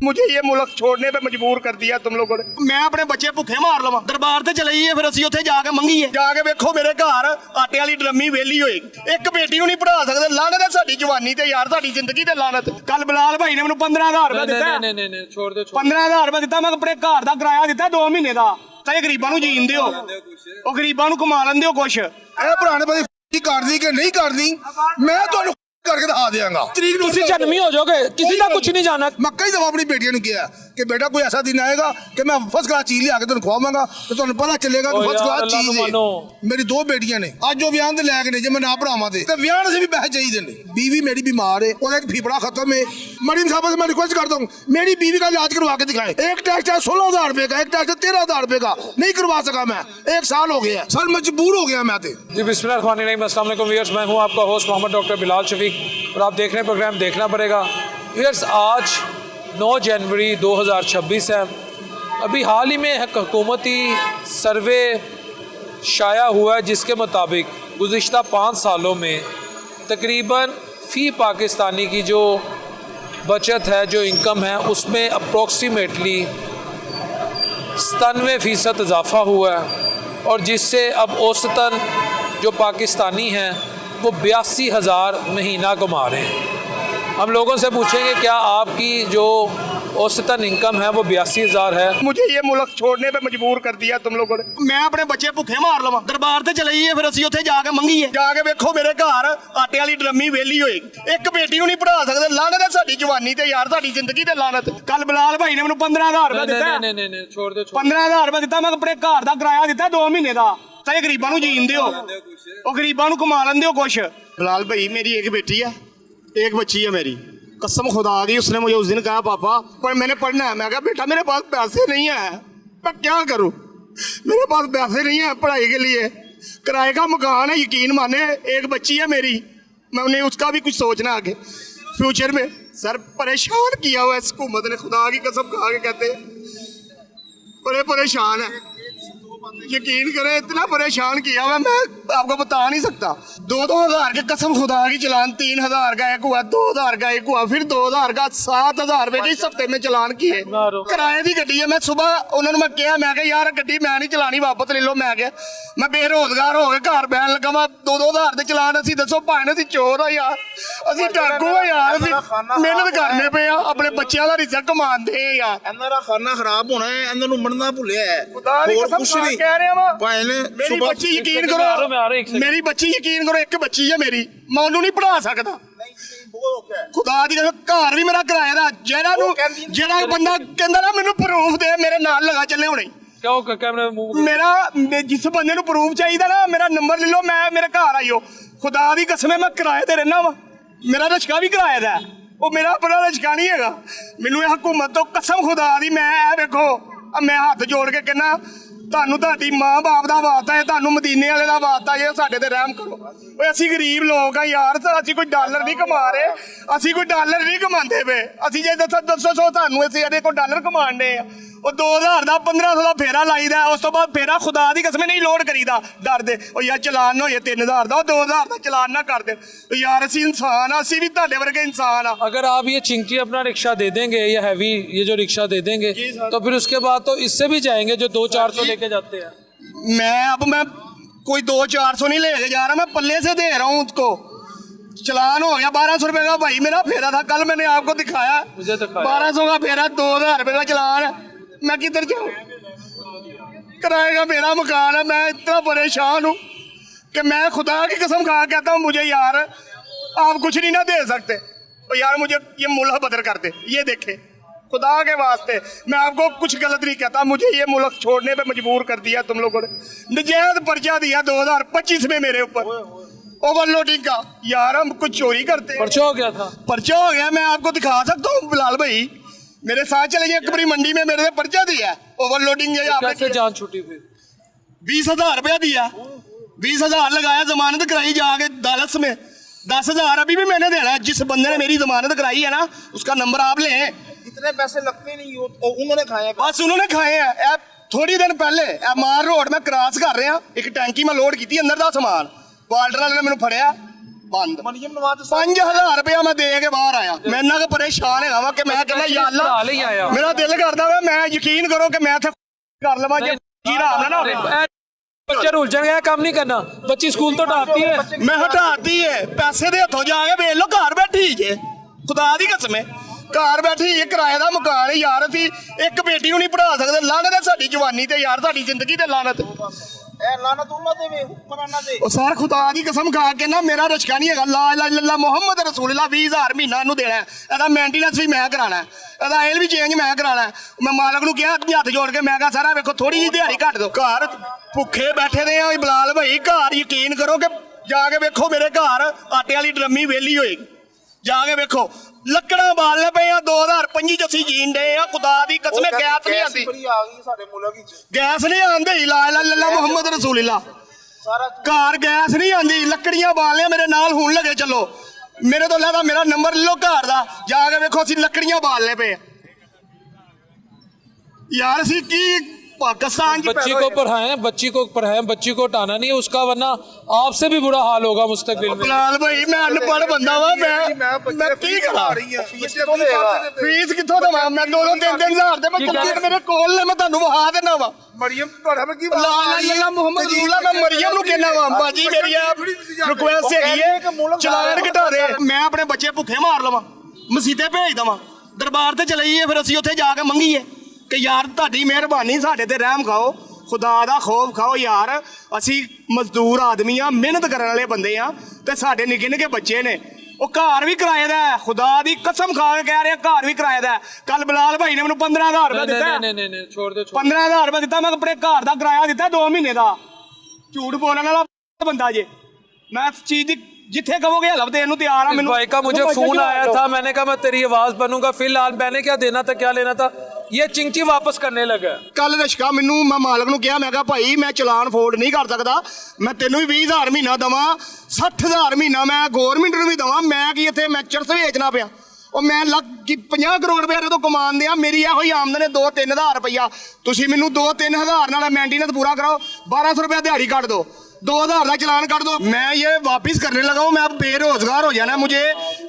मुझे ये मुल्क छोड़ने पे मजबूर कर दिया तुम लोगों ने। मैं अपने बच्चे भुखे मार लवा दरबार ते चलाइए फिर ਅਸੀਂ ਉੱਥੇ ਜਾ ਕੇ ਮੰਗੀਏ ਜਾ ਕੇ ਵੇਖੋ ਮੇਰੇ ਘਰ ਆਟੇ ਵਾਲੀ ਡਰਮੀ ਵੇਲੀ ਹੋਈ ਇੱਕ ਬੇਟੀ ਨੂੰ ਨਹੀਂ ਪੜਾ ਸਕਦੇ ਲਾਣਤ ਹੈ ਸਾਡੀ ਜਵਾਨੀ ਤੇ ਯਾਰ ਸਾਡੀ ਜ਼ਿੰਦਗੀ ਤੇ ਲਾਣਤ। ਕੱਲ ਬਲਾਲ ਭਾਈ ਨੇ ਮੈਨੂੰ 15000 ਰੁਪਏ ਦਿੱਤਾ। ਨਹੀਂ ਛੋੜ ਦੇ 15000 ਰੁਪਏ ਦਿੱਤਾ ਮੈਂ ਆਪਣੇ ਘਰ ਦਾ ਕਿਰਾਇਆ ਦਿੱਤਾ 2 ਮਹੀਨੇ ਦਾ ਤੇ ਗਰੀਬਾਂ ਨੂੰ ਜੀਣ ਦਿਓ ਉਹ ਗਰੀਬਾਂ ਨੂੰ ਕਮਾ ਲੈਂਦੇ ਹੋ ਕੁਛ। ਇਹ ਭਰਾ ਨੇ ਪਤਾ ਕਰਦੀ ਕਿ ਨਹੀਂ ਕਰਦੀ ਮੈਂ ਤੁਹਾਨੂੰ करके दिखा देंगा तरीक किसी जन्मी हो जाओगे किसी का कुछ नहीं जाना। मैं कई दफा अपनी बेटियों ने किया कि बेटा कोई ऐसा दिन आएगा कि मैं फर्स्ट क्लास चीज लिया के तुम खवावांगा तो तुम पता चलेगा कि फर्स्ट क्लास चीज है। मेरी 2 बेटियां ने आज जो ब्याह ते लैके ने जे मैं ना पढ़ावां ते ब्याह से भी पैसे चाहिए ने। बीवी मेरी बीमार है और एक फीफड़ा खत्म है। मरीम साहब से मैं रिक्वेस्ट करता हूँ मेरी बीवी का इलाज करवा के दिखाए। एक टेस्ट है 16000 रुपए का एक टेस्ट है 13000 रुपए का नहीं करवा सका मैं 1 साल हो गया सर मजबूर हो गया मैं जी। बिस्मिल्लाहिर्रहमानिर्रहीम अस्सलाम वालेकुम व्यूअर्स मैं हूँ आपका होस्ट मोहम्मद डॉक्टर बिलाल शफीक और आप देख रहे हैं प्रोग्राम देखना पड़ेगा। व्यूअर्स आज 9 जनवरी 2026 है। अभी हाल ही में एक हुकूमती सर्वे शाया हुआ है जिसके मुताबिक गुज़िश्ता 5 सालों में तकरीबन फ़ी पाकिस्तानी की जो बचत है जो इनकम है उसमें अप्रोक्सीमेटली 97% इजाफ़ा हुआ है और जिससे अब औसतन जो पाकिस्तानी हैं वो 82,000 महीना कमा रहे हैं। हम लोगों से पूछेंगे क्या आपकी जो औसतन इनकम है वो 82,000 है। मुझे ये मुल्क छोड़ने पे मजबूर कर दिया तुम लोगों ने। मैं अपने बच्चे भुखे मार लवा दरबार ते चलाइए फिर ਅਸੀਂ ਉੱਥੇ ਜਾ ਕੇ ਮੰਗੀਏ ਜਾ ਕੇ ਵੇਖੋ ਮੇਰੇ ਘਰ ਆਟੇ ਵਾਲੀ ਡਰਮੀ ਵੇਲੀ ਹੋਈ ਇੱਕ ਬੇਟੀ ਨੂੰ ਨਹੀਂ ਪੜਾ ਸਕਦੇ ਲਾਣਤ ਹੈ ਸਾਡੀ ਜਵਾਨੀ ਤੇ ਯਾਰ ਸਾਡੀ ਜ਼ਿੰਦਗੀ ਤੇ ਲਾਣਤ। ਕੱਲ ਬਲਾਲ ਭਾਈ ਨੇ ਮੈਨੂੰ 15000 ਰੁਪਏ ਦਿੱਤਾ। ਨਹੀਂ ਛੋੜ ਦੇ 15000 ਰੁਪਏ ਦਿੱਤਾ ਮੈਂ ਆਪਣੇ ਘਰ ਦਾ ਕਿਰਾਇਆ ਦਿੱਤਾ 2 ਮਹੀਨੇ ਦਾ ਤੇ ਗਰੀਬਾਂ ਨੂੰ ਜੀਣ ਦਿਓ ਉਹ ਗਰੀਬਾਂ ਨੂੰ ਕਮਾ ਲੈਂਦੇ ਹੋ ਕੁਛ। ਬਲਾਲ भाई मेरी एक बेटी है एक बच्ची है मेरी कसम खुदा की उसने मुझे उस दिन कहा पापा पर मैंने पढ़ना है। मैं कहा बेटा मेरे पास पैसे नहीं है मैं क्या करूं मेरे पास पैसे नहीं है पढ़ाई के लिए किराए का मकान है यकीन माने एक बच्ची है मेरी मैं उन्हें उसका भी कुछ सोचना आगे फ्यूचर में। सर परेशान किया हुआ इस हुकूमत ने खुदा की कसम खा के कहते बड़े परेशान है यकीन करें इतना परेशान किया हुआ मैं आपको बता नहीं सकता। 2,000 के कसम खुदा की चलान 3,000 का एक हुआ 2,000 का एक हुआ फिर 2,000 का 7,000 रुपए के इस हफ्ते में चलान किए किराए की गड्डी है। मैं सुबह उन्होंने मैं कहा मैं यार गड्डी मैं नहीं चलानी वापस ले लो मैं क्या मैं बेरोजगार हो गया घर बहन लगा मैं 2,000 के चलान असं दसो भाने असं चोर हो यार असं डाकू हो यार मेहनत करने पे अपने बच्चों का रिजल्ट कमाते हैं यार ਇਹਨਾਂ ਦਾ ਖਾਣਾ ਖਰਾਬ ਹੋਣਾ ਹੈ ਇਹਨਾਂ ਨੂੰ ਮੰਨਣਾ ਭੁੱਲਿਆ ਹੈ ਹੋਰ ਕੁਛ ਨਹੀਂ ਕਹਿ ਰਿਹਾ ਵਾ। ਭਾਈ ਨੇ मेरी बच्ची यकीन करो मेरी बच्ची यकीन करो एक बच्ची है मेरी मैं ਉਹਨੂੰ ਨਹੀਂ ਪੜਾ ਸਕਦਾ। खुदा दी घर भी मेरा किराए ਦਾ ਜਿਹੜਾ ਬੰਦਾ ਕਹਿੰਦਾ ਨਾ ਮੈਨੂੰ ਪ੍ਰੂਫ ਦੇ ਮੇਰੇ ਨਾਲ ਲਗਾ ਚੱਲੇ ਹੁਣੇ मेरा जिस बंदे ਨੂੰ ਪ੍ਰੂਫ ਚਾਹੀਦਾ ਨਾ मेरा नंबर ले लो मैं मेरे घर आइयो खुदा दी कसम मैं किराए ਤੇ ਰਹਿਣਾ ਵਾ मेरा रिश्का भी किराए ਦਾ ਉਹ ਮੇਰਾ ਆਪਣਾ ਰਿਸ਼ਕਾ ਨਹੀਂ ਹੈਗਾ। ਮੈਨੂੰ ਇਹ ਹਕੂਮਤ ਤੋਂ ਕਸਮ ਖੁਦਾ ਦੀ ਮੈਂ ਇਹ ਵੇਖੋ ਮੈਂ ਹੱਥ ਜੋੜ ਕੇ ਕਹਿੰਦਾ ਤੁਹਾਨੂੰ ਤੁਹਾਡੀ ਮਾਂ ਬਾਪ ਦਾ ਵਾਅਦਾ ਹੈ ਤੁਹਾਨੂੰ ਮਦੀਨੇ ਵਾਲੇ ਦਾ ਵਾਅਦਾ ਹੈ ਸਾਡੇ ਤੇ ਰਹਿਮ ਕਰੋ। ਓਏ ਅਸੀਂ ਗਰੀਬ ਲੋਕ ਆ ਯਾਰ ਅਸੀਂ ਕੋਈ ਡਾਲਰ ਨਹੀਂ ਕਮਾ ਰਹੇ ਅਸੀਂ ਕੋਈ ਡਾਲਰ ਨਹੀਂ ਕਮਾਉਂਦੇ ਵੇ ਅਸੀਂ ਜੇ ਦੱਸੋ ਤੁਹਾਨੂੰ ਅਸੀਂ ਇਹਦੇ ਕੋਲ ਡਾਲਰ ਕਮਾਉਂਦੇ ਆ ਉਹ 2000 ਦਾ 1500 ਦਾ ਫੇਰਾ ਲਾਈਦਾ ਉਸ ਤੋਂ ਬਾਅਦ ਫੇਰਾ ਖੁਦਾ ਦੀ ਕਸਮ ਨਹੀਂ ਲੋਡ ਕਰੀਦਾ ਡਰਦੇ ਉਹ ਯਾਰ ਚਲਾਨ ਹੋਏ 3000 ਦਾ 2000 ਦਾ ਚਲਾਨ ਨਾ ਕਰ ਦੇ यार ਅਸੀਂ इंसान ਆ ਅਸੀਂ ਵੀ ਤੁਹਾਡੇ ਵਰਗੇ इंसान ਆ। अगर आप ये चिंकी अपना रिक्शा दे देंगे या हैवी ये जो रिक्शा दे देंगे तो फिर उसके बाद तो इससे भी जाएंगे जो 200-400 लेके जाते हैं। मैं कोई 200-400 नहीं लेके जा रहा मैं पल्ले से दे रहा हूँ उसको चलान हो गया 1200 रुपए का भाई मेरा फेरा था कल मैंने आपको दिखाया 1200 का फेरा 2000 रुपए का चलान है मैं किधर जाऊँ किराए का मेरा मकान है मैं इतना परेशान हूँ कि मैं खुदा की कसम खा कहता हूँ मुझे यार आप कुछ नहीं ना दे सकते और यार मुझे ये मुल्क बदर कर दे ये देखे खुदा के वास्ते मैं आपको कुछ गलत नहीं कहता मुझे ये मुल्क छोड़ने पे मजबूर कर दिया तुम लोगों ने। नजायज पर्चा दिया 2025 में मेरे ऊपर ओवरलोडिंग का यार हम कुछ चोरी करते पर्चा हो गया था पर्चा हो गया मैं आपको दिखा सकता हूँ बिलाल भाई मेरे साथ चले गए कबरी मंडी में मेरे से पर्चा दिया ओवरलोडिंग कैसे जान छुट्टी फिर 20,000 रुपया दिया 20,000 लगाया जमानत कराई जाके अदालत में 10,000 अभी भी मैंने देना है जिस बंदे ने मेरी जमानत कराई है ना उसका नंबर आप लें। इतने पैसे लगते नहीं उन्होंने खाए बस उन्होंने खाए हैं। थोड़ी दिन पहले मार रोड में क्रॉस कर रहा एक टैंकी में लोड की अंदर का समान बाल्डर वाले ने मैंने फड़िया ਬੰਦ ਮਨੀਮ ਨਵਾਜ਼ 5000 ਰੁਪਇਆ ਮੈਂ ਦੇ ਕੇ ਬਾਹਰ ਆਇਆ ਮੈਂ ਇੰਨਾ ਕੁ ਪਰੇਸ਼ਾਨ ਹੈਗਾ ਵਾ ਕਿ ਮੈਂ ਕਹਿੰਦਾ ਯਾ ਪੜ੍ਹਾ ਲਈ ਆਇਆ। ਅੱਲਾ ਮੇਰਾ ਦਿਲ ਕਰਦਾ ਵਾ ਮੈਂ ਯਕੀਨ ਕਰੋ ਕਿ ਮੈਂ ਇੱਥੇ ਕਰ ਲਵਾਂ ਜੇ ਕੀ ਰਾਮ ਨਾ ਹੋਵੇ बच्चे रुल जाएंगे, काम नहीं करना। बच्ची स्कूल तो डालती है, ਮੈਂ ਹਟਾਤੀ ਏ ਪੈਸੇ ਦੇ ਹੱਥੋਂ ਜਾ ਕੇ ਵੇਖ ਲਓ ਘਰ ਬੈਠੀ ਜੇ ਖੁਦਾ ਦੀ ਕਸਮ ਏ ਘਰ ਬੈਠੀ ਇਹ ਕਿਰਾਏ ਦਾ ਮਕਾਨ ਯਾਰ ਅਸੀਂ ਇੱਕ ਬੇਟੀ ਨੂੰ ਨਹੀਂ ਪੜ੍ਹਾ ਸਕਦੇ ਲਾਨਤ ਹੈ ਸਾਡੀ ਜਵਾਨੀ ਤੇ ਯਾਰ ਸਾਡੀ ਜ਼ਿੰਦਗੀ ਤੇ ਲਾਨਤ ਇਹ ਲਾਨਤ ਉਹਨਾਂ ਦੇ ਵੇ ਹੁਕਮਰਾਨਾਂ ਦੇ ਉਹ ਸਰ ਖੁਦਾ ਦੀ ਕਸਮ ਖਾ ਕੇ ਨਾ ਮੇਰਾ ਰਿਸ਼ਕਾ ਨਹੀਂ ਹੈਗਾ ਲਾ ਇਲਾਹਾ ਇਲੱਲਾ ਮੁਹੰਮਦ ਰਸੂਲullah 20000 ਮਹੀਨਾ ਇਹਨੂੰ ਦੇਣਾ ਇਹਦਾ ਮੇਨਟੇਨੈਂਸ ਵੀ ਮੈਂ ਕਰਾਣਾ ਇਹਦਾ ਆਇਲ ਵੀ ਚੇਂਜ ਮੈਂ ਕਰਾਣਾ ਮੈਂ ਮਾਲਕ ਨੂੰ ਕਿਹਾ ਹੱਥ ਜੋੜ ਕੇ ਮੈਂ ਕਿਹਾ ਸਾਰਾ ਵੇਖੋ ਥੋੜੀ ਜਿਹੀ ਦਿਹਾੜੀ ਘੱਟ ਦਿਓ ਘਰ ਭੁੱਖੇ ਬੈਠੇ ਦੇ ਆ ਬਲਾਲ ਭਾਈ ਘਰ ਯਕੀਨ ਕਰੋ ਕਿ ਜਾ ਕੇ ਵੇਖੋ ਮੇਰੇ ਘਰ ਆਟੇ ਵਾਲੀ ਡਰਮੀ ਵਿਹਲੀ ਹੋਏਗੀ ਜਾ ਕੇ ਵੇਖੋ ਲੱਕੜਾਂ ਬਾਲਨੇ ਪਏ ਆ 2025 ਚ ਅਸੀਂ ਜੀਣ ਦੇ ਆ ਖੁਦਾ ਦੀ ਕਸਮ ਗੈਸ ਨਹੀਂ ਆਂਦੀ ਬੜੀ ਆ ਗਈ ਸਾਡੇ ਮੁਲਕ ਵਿੱਚ ਗੈਸ ਨਹੀਂ ਆਂਦੀ ਲਾ ਇਲਾਹਾ ਇਲੱਲਾ ਮੁਹੰਮਦ ਰਸੂਲullah ਸਾਰਾ ਘਰ ਗੈਸ ਨਹੀਂ ਆਂਦੀ ਲੱਕੜੀਆਂ ਬਾਲਨੇ ਮੇਰੇ ਨਾਲ ਹੁਣ ਲੱਗੇ ਚੱਲੋ ਮੇਰੇ ਤੋਂ ਲੈਦਾ ਮੇਰਾ ਨੰਬਰ ਲੈ ਲਓ ਘਰ ਦਾ ਜਾ ਕੇ ਵੇਖੋ ਅਸੀਂ ਲੱਕੜੀਆਂ ਬਾਲਨੇ ਪਏ ਯਾਰ ਅਸੀਂ ਕੀ पाकिस्तान की बच्ची को पढ़ाएं, बच्ची को हटाना नहीं है उसका, वरना आपसे भी बुरा हाल होगा मुस्तकबिल में। बिलाल भाई मैं अनपढ़ बंदा वा मैं की करा फीस किथों देवां मैं 2-3 हज़ार दे मैं कंप्यूटर मेरे कोल ने मैं ਤੁਹਾਨੂੰ ਵਹਾ ਦੇਣਾ ਵਾ ਮਰੀਮ ਤੁਹਾਡਾ ਮੈਂ ਕੀ ਲਾ ਇਲਾਹਾ ਮੁਹੰਮਦ ਰਸੂਲullah ਮੈਂ ਮਰੀਮ ਨੂੰ ਕਹਿਣਾ ਵਾ ਬਾਜੀ ਮੇਰੀ ਆ ਰਿਕੁਐਸਟ ਹੈਗੀ ਹੈ ਚਲਾਨ ਘਟਾ ਦੇ ਮੈਂ ਆਪਣੇ ਬੱਚੇ ਭੁੱਖੇ ਮਾਰ ਲਵਾਂ ਮਸੀਤੇ ਭੇਜ ਦਵਾਂ ਦਰਬਾਰ ਤੇ ਚਲਾਈਏ ਫਿਰ ਅਸੀਂ ਉੱਥੇ ਜਾ ਕੇ ਮੰਗੀਏ ਕਿ ਯਾਰ ਤੁਹਾਡੀ ਮਿਹਰਬਾਨੀ ਸਾਡੇ ਤੇ ਰਹਿਮ ਖਾਓ ਖੁਦਾ ਦਾ ਖੌਫ ਖਾਓ ਯਾਰ ਅਸੀਂ ਮਜ਼ਦੂਰ ਆਦਮੀ ਆ ਮਿਹਨਤ ਕਰਨ ਵਾਲੇ ਬੰਦੇ ਆ ਤੇ ਸਾਡੇ ਨਿੱਕੇ ਨਿੱਕੇ ਬੱਚੇ ਨੇ ਉਹ ਘਰ ਵੀ ਕਿਰਾਏ ਦਾ ਖੁਦਾ ਦੀ ਕਸਮ ਖਾ ਕੇ ਕਹਿ ਰਿਹਾ ਘਰ ਵੀ ਕਿਰਾਏ ਦਾ ਕੱਲ ਬਲਾਲ ਭਾਈ ਨੇ ਮੈਨੂੰ 15000 ਰੁਪਏ ਦਿੱਤਾ नहीं छोड़ दो 15000 ਰੁਪਏ ਦਿੱਤਾ ਮੈਂ ਆਪਣੇ ਘਰ ਦਾ ਕਿਰਾਇਆ ਦਿੱਤਾ 2 ਮਹੀਨੇ ਦਾ ਝੂਠ ਬੋਲਣ ਵਾਲਾ ਬੰਦਾ ਜੇ ਮੈਂ ਇਸ ਚੀਜ਼ ਦੀ जिथे कहोगे हलफ देने तैयार इस भाई का मुझे फोन आया था, मैंने कहा मैं तेरी आवाज बनूंगा, फिलहाल मैंने क्या देना था क्या लेना था, ये चिंची वापस करने लगा। कल रिश्का मैनू मैं मालक नूं कहा मैं कहा भाई मैं चलान फोल्ड नहीं कर सकता मैं तेनों भी 20000 महीना देवां 60000 महीना मैं गौरमेंट नूं भी देवां मैं कि इत्थे मैं चरस बेचना पिया और मैं लग 50 करोड़ रुपए तो कमान दिया मेरी ਇਹੋ ਹੀ ਆਮਦਨ है 2-3 ਹਜ਼ਾਰ ਰੁਪਇਆ ਤੁਸੀਂ ਮੈਨੂੰ 2-3 ਹਜ਼ਾਰ ਨਾਲ मेंटेनेंस पूरा कराओ 1200 रुपया दिहाड़ी काट दो 2000 का चलान कर दो मैं ये वापस करने लगा हूँ मैं अब बेरोजगार हो जाना मुझे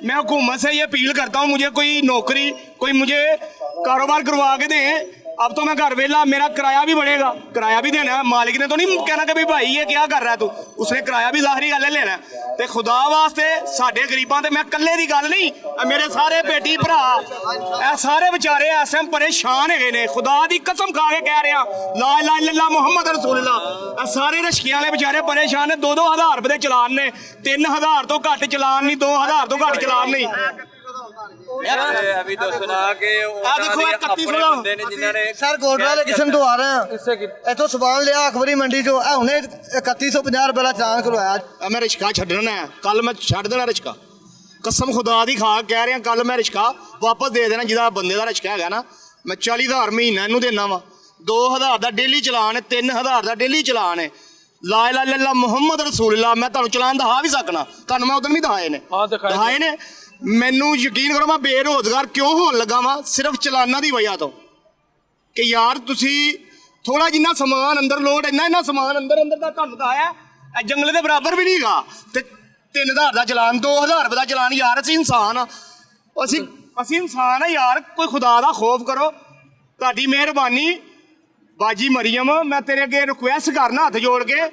मैं हुकूमत से ये अपील करता हूँ मुझे कोई नौकरी कोई मुझे कारोबार करवा के दें अब तो मैं घर वेला मेरा किराया भी बढ़ेगा किराया भी देना है मालिक ने तो नहीं कहना कि भाई ये क्या कर रहा है तू उसने किराया भी ज़ाहरी गल है लेना ते खुदा वास्ते साडे गरीबां ते मैं कल्ले दी गल नहीं मेरे सारे बेटी भरा ए सारे बेचारे इस टाइम परेशान है ने खुदा दी कसम खा के कह रहा ला इलाहा इल्लल्लाह मुहम्मद रसूलullah ए सारे रिश्कियां वाले बेचारे परेशान ने 2-2 हज़ार रुपए दे चलान ने 3000 तो घट चलान नहीं 2000 तो घट चलान नहीं अभी तो सुना के सर कोटवाले किस्म तो आ रहे हैं इतो समान लिया अखबारी मंडी चो हमने 3150 रुपए का चलान करवाया मैं रिश्का छड्डना है कल मैं छड्ड देना रिश्का कसम खुदा दी खा कह रहा कल मैं रिश्का वापस दे देना जिहदा बंदे दा रिश्का है ना मैं 40000 महीना इनू देना वा 2000 का डेली चलान है 3000 का डेली चलान है ला इलाहा इल्लल्लाह मुहम्मद रसूलullah मैं तुहानू चलान दिखा भी सकना तुहानू मैं उदन भी दिखाए ने दिखाए ने मैनू यकीन करो मैं बेरोजगार क्यों होने लगा वा सिर्फ चलाना की वजह तो कि यार तुसी थोड़ा जिन्ना समान अंदर लोड इन्ना समान अंदर अंदर का तुहानू तो आया जंगल के बराबर भी नहीं गा ते 3000 का चलान 2000 रुपये का चलान यार असी इंसान असी इंसान है यार कोई खुदा का खौफ करो तुहाडी मेहरबानी बाजी मरियम मैं तेरे अगे रिक्वेस्ट करना हथ जोड़ के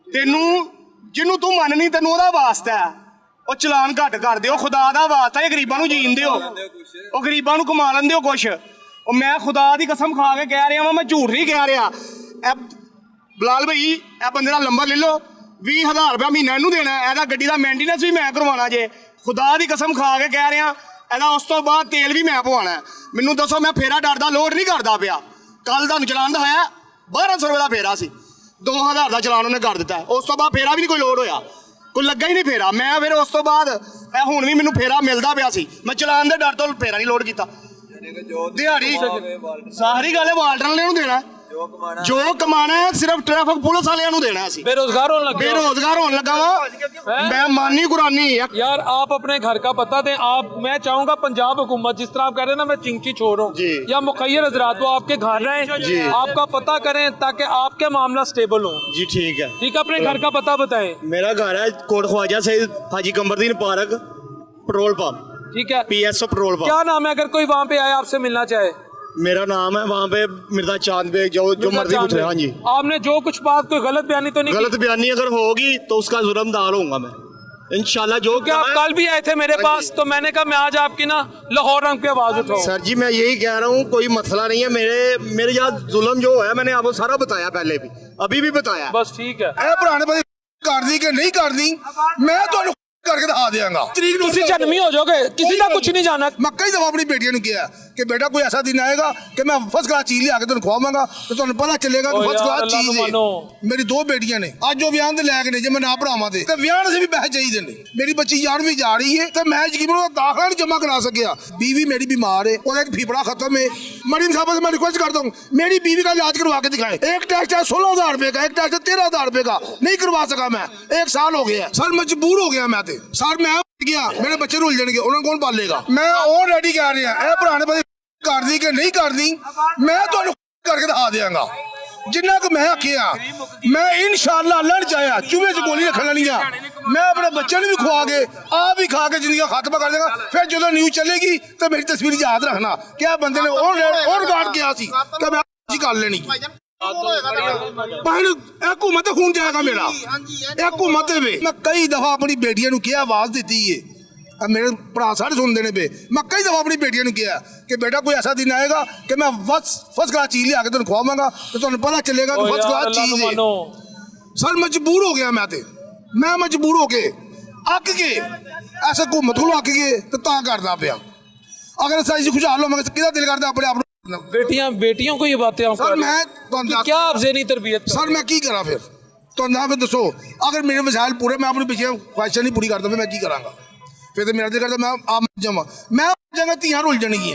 तेनू जिन्नू तू मननी तेनू ओहदा वास्ता है ਉਹ ਚਲਾਨ ਘੱਟ ਕਰ ਦਿਓ ਖੁਦਾ ਦਾ ਵਾਸਤਾ ਇਹ ਗਰੀਬਾਂ ਨੂੰ ਜੀਣ ਦਿਓ ਉਹ ਗਰੀਬਾਂ ਨੂੰ ਕਮਾ ਲੈਣ ਦਿਓ ਕੁਛ ਉਹ ਮੈਂ ਖੁਦਾ ਦੀ ਕਸਮ ਖਾ ਕੇ ਕਹਿ ਰਿਹਾ ਵਾਂ ਮੈਂ ਝੂਠ ਨਹੀਂ ਕਹਿ ਰਿਹਾ ਇਹ ਬਲਾਲ ਭਾਈ ਇਹ ਬੰਦੇ ਦਾ ਨੰਬਰ ਲੈ ਲਓ 20000 ਰੁਪਏ ਮਹੀਨਾ ਇਹਨੂੰ ਦੇਣਾ ਇਹਦਾ ਗੱਡੀ ਦਾ ਮੇਨਟੇਨੈਂਸ ਵੀ ਮੈਂ ਕਰਵਾਉਣਾ ਜੇ ਖੁਦਾ ਦੀ ਕਸਮ ਖਾ ਕੇ ਕਹਿ ਰਿਹਾ ਇਹਦਾ ਉਸ ਤੋਂ ਬਾਅਦ ਤੇਲ ਵੀ ਮੈਂ ਪਵਾਉਣਾ ਮੈਨੂੰ ਦੱਸੋ ਮੈਂ ਫੇਰਾ ਡਰਦਾ ਲੋਡ ਨਹੀਂ ਕਰਦਾ ਪਿਆ ਕੱਲ ਤੁਹਾਨੂੰ ਚਲਾਨ ਦਿਖਾਇਆ 1200 ਰੁਪਏ ਦਾ ਫੇਰਾ ਸੀ 2000 ਦਾ ਚਲਾਨ ਉਹਨੇ ਕਰ ਦਿੱਤਾ ਉਸ ਤੋਂ ਬਾਅਦ ਫੇਰਾ ਵੀ ਨਹੀਂ ਕੋਈ ਲੋਡ ਹੋਇਆ ਕੋਈ ਲੱਗਾ ਹੀ ਨਹੀਂ ਫੇਰਾ ਮੈਂ ਫਿਰ ਉਸ ਤੋਂ ਬਾਅਦ ਇਹ ਹੁਣ ਵੀ ਮੈਨੂੰ ਫੇਰਾ ਮਿਲਦਾ ਪਿਆ ਸੀ ਮੈਂ ਚਲਾਨ ਦੇ ਡਰ ਤੋਂ ਫੇਰਾ ਨਹੀਂ ਲੋਡ ਕੀਤਾ ਦਿਹਾੜੀ ਸਾਰੀ ਗੱਲ ਹੈ ਵਾਲਟਰ ਨੇ ਉਹਨੂੰ ਦੇਣਾ ਜੋ ਕਮਾਣਾ ਹੈ ਸਿਰਫ ਟ੍ਰੈਫਿਕ ਪੁਲਿਸ ਵਾਲਿਆਂ ਨੂੰ ਦੇਣਾ ਸੀ। बेरोजगार होने लग गए हो। ਬੇਰੋਜ਼ਗਾਰ ਹੋਣ ਲੱਗਾ ਵਾ ਮੈਂ ਮਾਨੀ ਕੁਰਾਨੀ यार आप अपने घर का बता दें। आप मैं चाहूंगा पंजाब हुकूमत जिस तरह आप कह रहे हैं ना मैं चिंकी छोड़ रहा जी। हूँ या मुखैर हजरात वो आपके घर रहें आपका पता करें ताकि आपके मामला स्टेबल हो। जी ठीक है। ठीक है अपने घर का पता बताएं। मेरा घर है कोट ख्वाजा सईद हाजी कमरदीन पार्क पेट्रोल पंप ठीक है PSO पेट्रोल पंप। क्या नाम है अगर कोई वहाँ पे आए आपसे मिलना चाहे? मेरा नाम है वहाँ पे मिर्जा चांद बेग जो मर्जी पूछ रहे। हाँ जी आपने जो कुछ बात कोई गलत बयानी तो नहीं की? गलत बयानी अगर होगी तो उसका जुर्मदार होऊंगा मैं इंशाल्लाह। जो क्या आप कल भी आए थे मेरे पास तो मैंने कहा मैं आज आपकी ना लाहौर रंग पे आवाज उठाऊं। सर जी मैं यही कह रहा हूँ कोई मसला नहीं है। मेरे यहाँ जुल्म जो है मैंने आपको सारा बताया पहले भी अभी भी बताया। बस ठीक है ਇਹ ਪੁਰਾਣੇ ਬੰਦੇ ਕਰਦੀ ਕਿ ਨਹੀਂ ਕਰਦੀ ਮੈਂ ਤੁਹਾਨੂੰ ਕਰਕੇ ਦਿਖਾ ਦਿਆਂਗਾ। ਤਰੀਕ ਨੂੰ किसी जन्मी हो जाओगे किसी का कुछ नहीं जाना। ਮੈਂ ਕਈ ਦਫਾ ਆਪਣੀ ਬੇਟੀਆਂ ਨੂੰ ਕਿਹਾ ਕਿ ਬੇਟਾ ਕੋਈ ਐਸਾ ਦਿਨ ਆਏਗਾ ਕਿ ਮੈਂ ਫਸਟ ਕਲਾਸ ਚੀਜ਼ ਲਿਆ ਕੇ ਤੁਹਾਨੂੰ ਖਵਾਵਾਂਗਾ ਤੇ ਤੁਹਾਨੂੰ ਪਤਾ ਚੱਲੇਗਾ ਕਿ ਓ ਫਸਟ ਯਾਰ, ਕਲਾਸ ਅੱਲਾ ਚੀਜ਼ ਨੂੰ ਹੈ। ਮੰਨੋ। ਮੇਰੀ ਦੋ ਬੇਟੀਆਂ ਨੇ ਅੱਜ ਉਹ ਵਿਆਹ ਦੇ ਲੈ ਕੇ ਨੇ ਜੇ ਮੈਂ ਨਾ ਭਰਾਵਾਂ ਦੇ ਤੇ ਵਿਆਹ ਦੇ ਵੀ ਪੈਸੇ ਚਾਹੀਦੇ ਨੇ। ਮੇਰੀ ਬੱਚੀ 11ਵੀਂ ਜਾ ਰਹੀ ਹੈ ਤੇ ਮੈਂ ਯਕੀਨ ਉਹਦਾ ਦਾਖਲਾ ਨਹੀਂ ਜਮ੍ਹਾਂ ਕਰਾ ਸਕਿਆ। बीवी मेरी बीमार है और एक फेफड़ा खत्म है। मरीम साहब से मैं रिक्वेस्ट करता हूँ मेरी बीवी का इलाज करवा के दिखाएं। एक टेस्ट है 16,000 रुपए का एक टेस्ट है 13,000 रुपए का नहीं करवा सका मैं। 1 साल हो गया सर मजबूर हो गया मैं ते सर मैं गया मेरे बच्चे रुल जाएंगे उन्हें कौन पालेगा। मैं ऑलरेडी कह रहा है पुराने बंदे करदी कि नहीं करदी मैं ਤੁਹਾਨੂੰ ਕਰਕੇ ਦਿਖਾ ਦਿਆਂਗਾ। ਜਿੰਨਾ ਕਿ ਮੈਂ ਆਖਿਆ ਮੈਂ ਇਨਸ਼ਾਅੱਲਾ ਅੱਲਾਹ ਨੇ ਚਾਹਿਆ ਚੂਹੇ 'ਚ ਗੋਲੀ ਰੱਖਣ ਵਾਲੀ ਆ ਮੈਂ ਆਪਣੇ ਬੱਚਿਆਂ ਨੂੰ ਵੀ ਖਵਾ ਕੇ ਆਪ ਵੀ ਖਾ ਕੇ ਜ਼ਿੰਦਗੀ ਖਤਮ ਕਰ ਦੇਗਾ। ਫਿਰ ਜਦੋਂ ਨਿਊਜ਼ ਚੱਲੇਗੀ ਤਾਂ ਮੇਰੀ ਤਸਵੀਰ ਯਾਦ ਰੱਖਣਾ ਕਿ ਆ ਬੰਦੇ ਨੇ ਉਹ ਰਿਕਾਰਡ ਕਿਹਾ ਸੀ ਕਿ ਮੈਂ ਜੀ ਕਰ ਲੈਣੀ। ਪਹਿਲ ਹਕੂਮਤ ਖੂਨ ਜਾਏਗਾ ਮੇਰਾ ਹਕੂਮਤ ਵੇ। ਮੈਂ ਕਈ ਦਫਾ ਆਪਣੀ ਬੇਟੀਆਂ ਨੂੰ ਕਿਹਾ ਆਵਾਜ਼ ਦਿੱਤੀ ਏ मेरे भरा सारे सुनते ने पे मैं कई दफा अपनी बेटियों ने किया कि बेटा कोई ऐसा दिन आएगा कि मैं फर्स्ट क्लास चीज लिया के तुम खवावांगा तो तुम्हें पता चलेगा कि फर्स्ट क्लास चीज है। सर मजबूर हो गया मैं मजबूर हो के अक के ऐसे हुकूमत को अक के तो करना पिया। अगर ऐसा खुशहाल हो कि दिल करता अपने आप बेटियों को ये बातें आप सर मैं क्या आप ज़हनी तरबियत सर मैं की करा फिर तो ना फिर दसो अगर मेरे वसाइल पूरे मैं अपनी पिछले ख्वाहिशां नहीं पूरी करता फिर मैं की करांगा। फिर तो मेरा दिल करता मैं आप जमा मैं जाऊंगा ਧੀਆਂ रुल जाएगी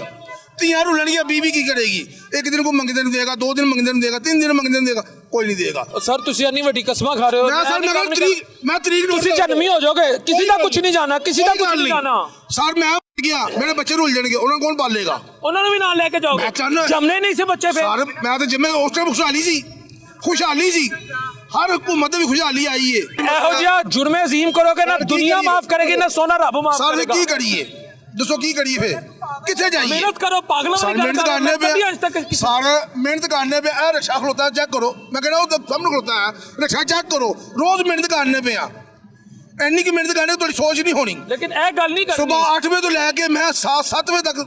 ਧੀਆਂ रुलनियां बीवी की करेगी। एक दिन को मंगते नहीं देगा 2 दिन मंगते नहीं देगा 3 दिन मंगते नहीं देगा कोई नहीं देगा। सर तुसी अन्नी वड्डी कसमां खा रहे हो। मैं तरीक तुसी जन्मी हो जाओगे किसी का कुछ नहीं जाना किसी का कुछ नहीं जाना। सर मैं गया मेरे बच्चे रुल जाएंगे उन्हें कौन पालेगा उन्होंने भी नाल लेके जाओगे जमने नहीं से बच्चे फिर। सर मैं तो जिम्मे उस टाइम खुशहाली सी हर हुकूमत भी खुशहाली आई है। ਇਹੋ ਜਿਹਾ ਜੁਰਮੇ ਅਜ਼ੀਮ ਕਰੋਗੇ ਨਾ ਦੁਨੀਆ ਮਾਫ ਕਰੇਗੀ ਨਾ ਸੋਨਾ ਰੱਬ ਮਾਫ सर ਕਰੇਗਾ। की करिए दसो की करिए फिर कितने जाइए मेहनत करो पागलों सर वाली मेहनत करने कभी आज तक पे सर मेहनत करने पे रिक्शा खलोता है चेक करो मैं कह रहा हूँ सामने खलोता है रिक्शा चेक करो रोज मेहनत करने पे इन्नी की मेहनत करने थोड़ी सोच नहीं होनी। लेकिन ਇਹ ਗੱਲ नहीं करनी। सुबह 8 बजे तो लैके मैं 7 बजे तक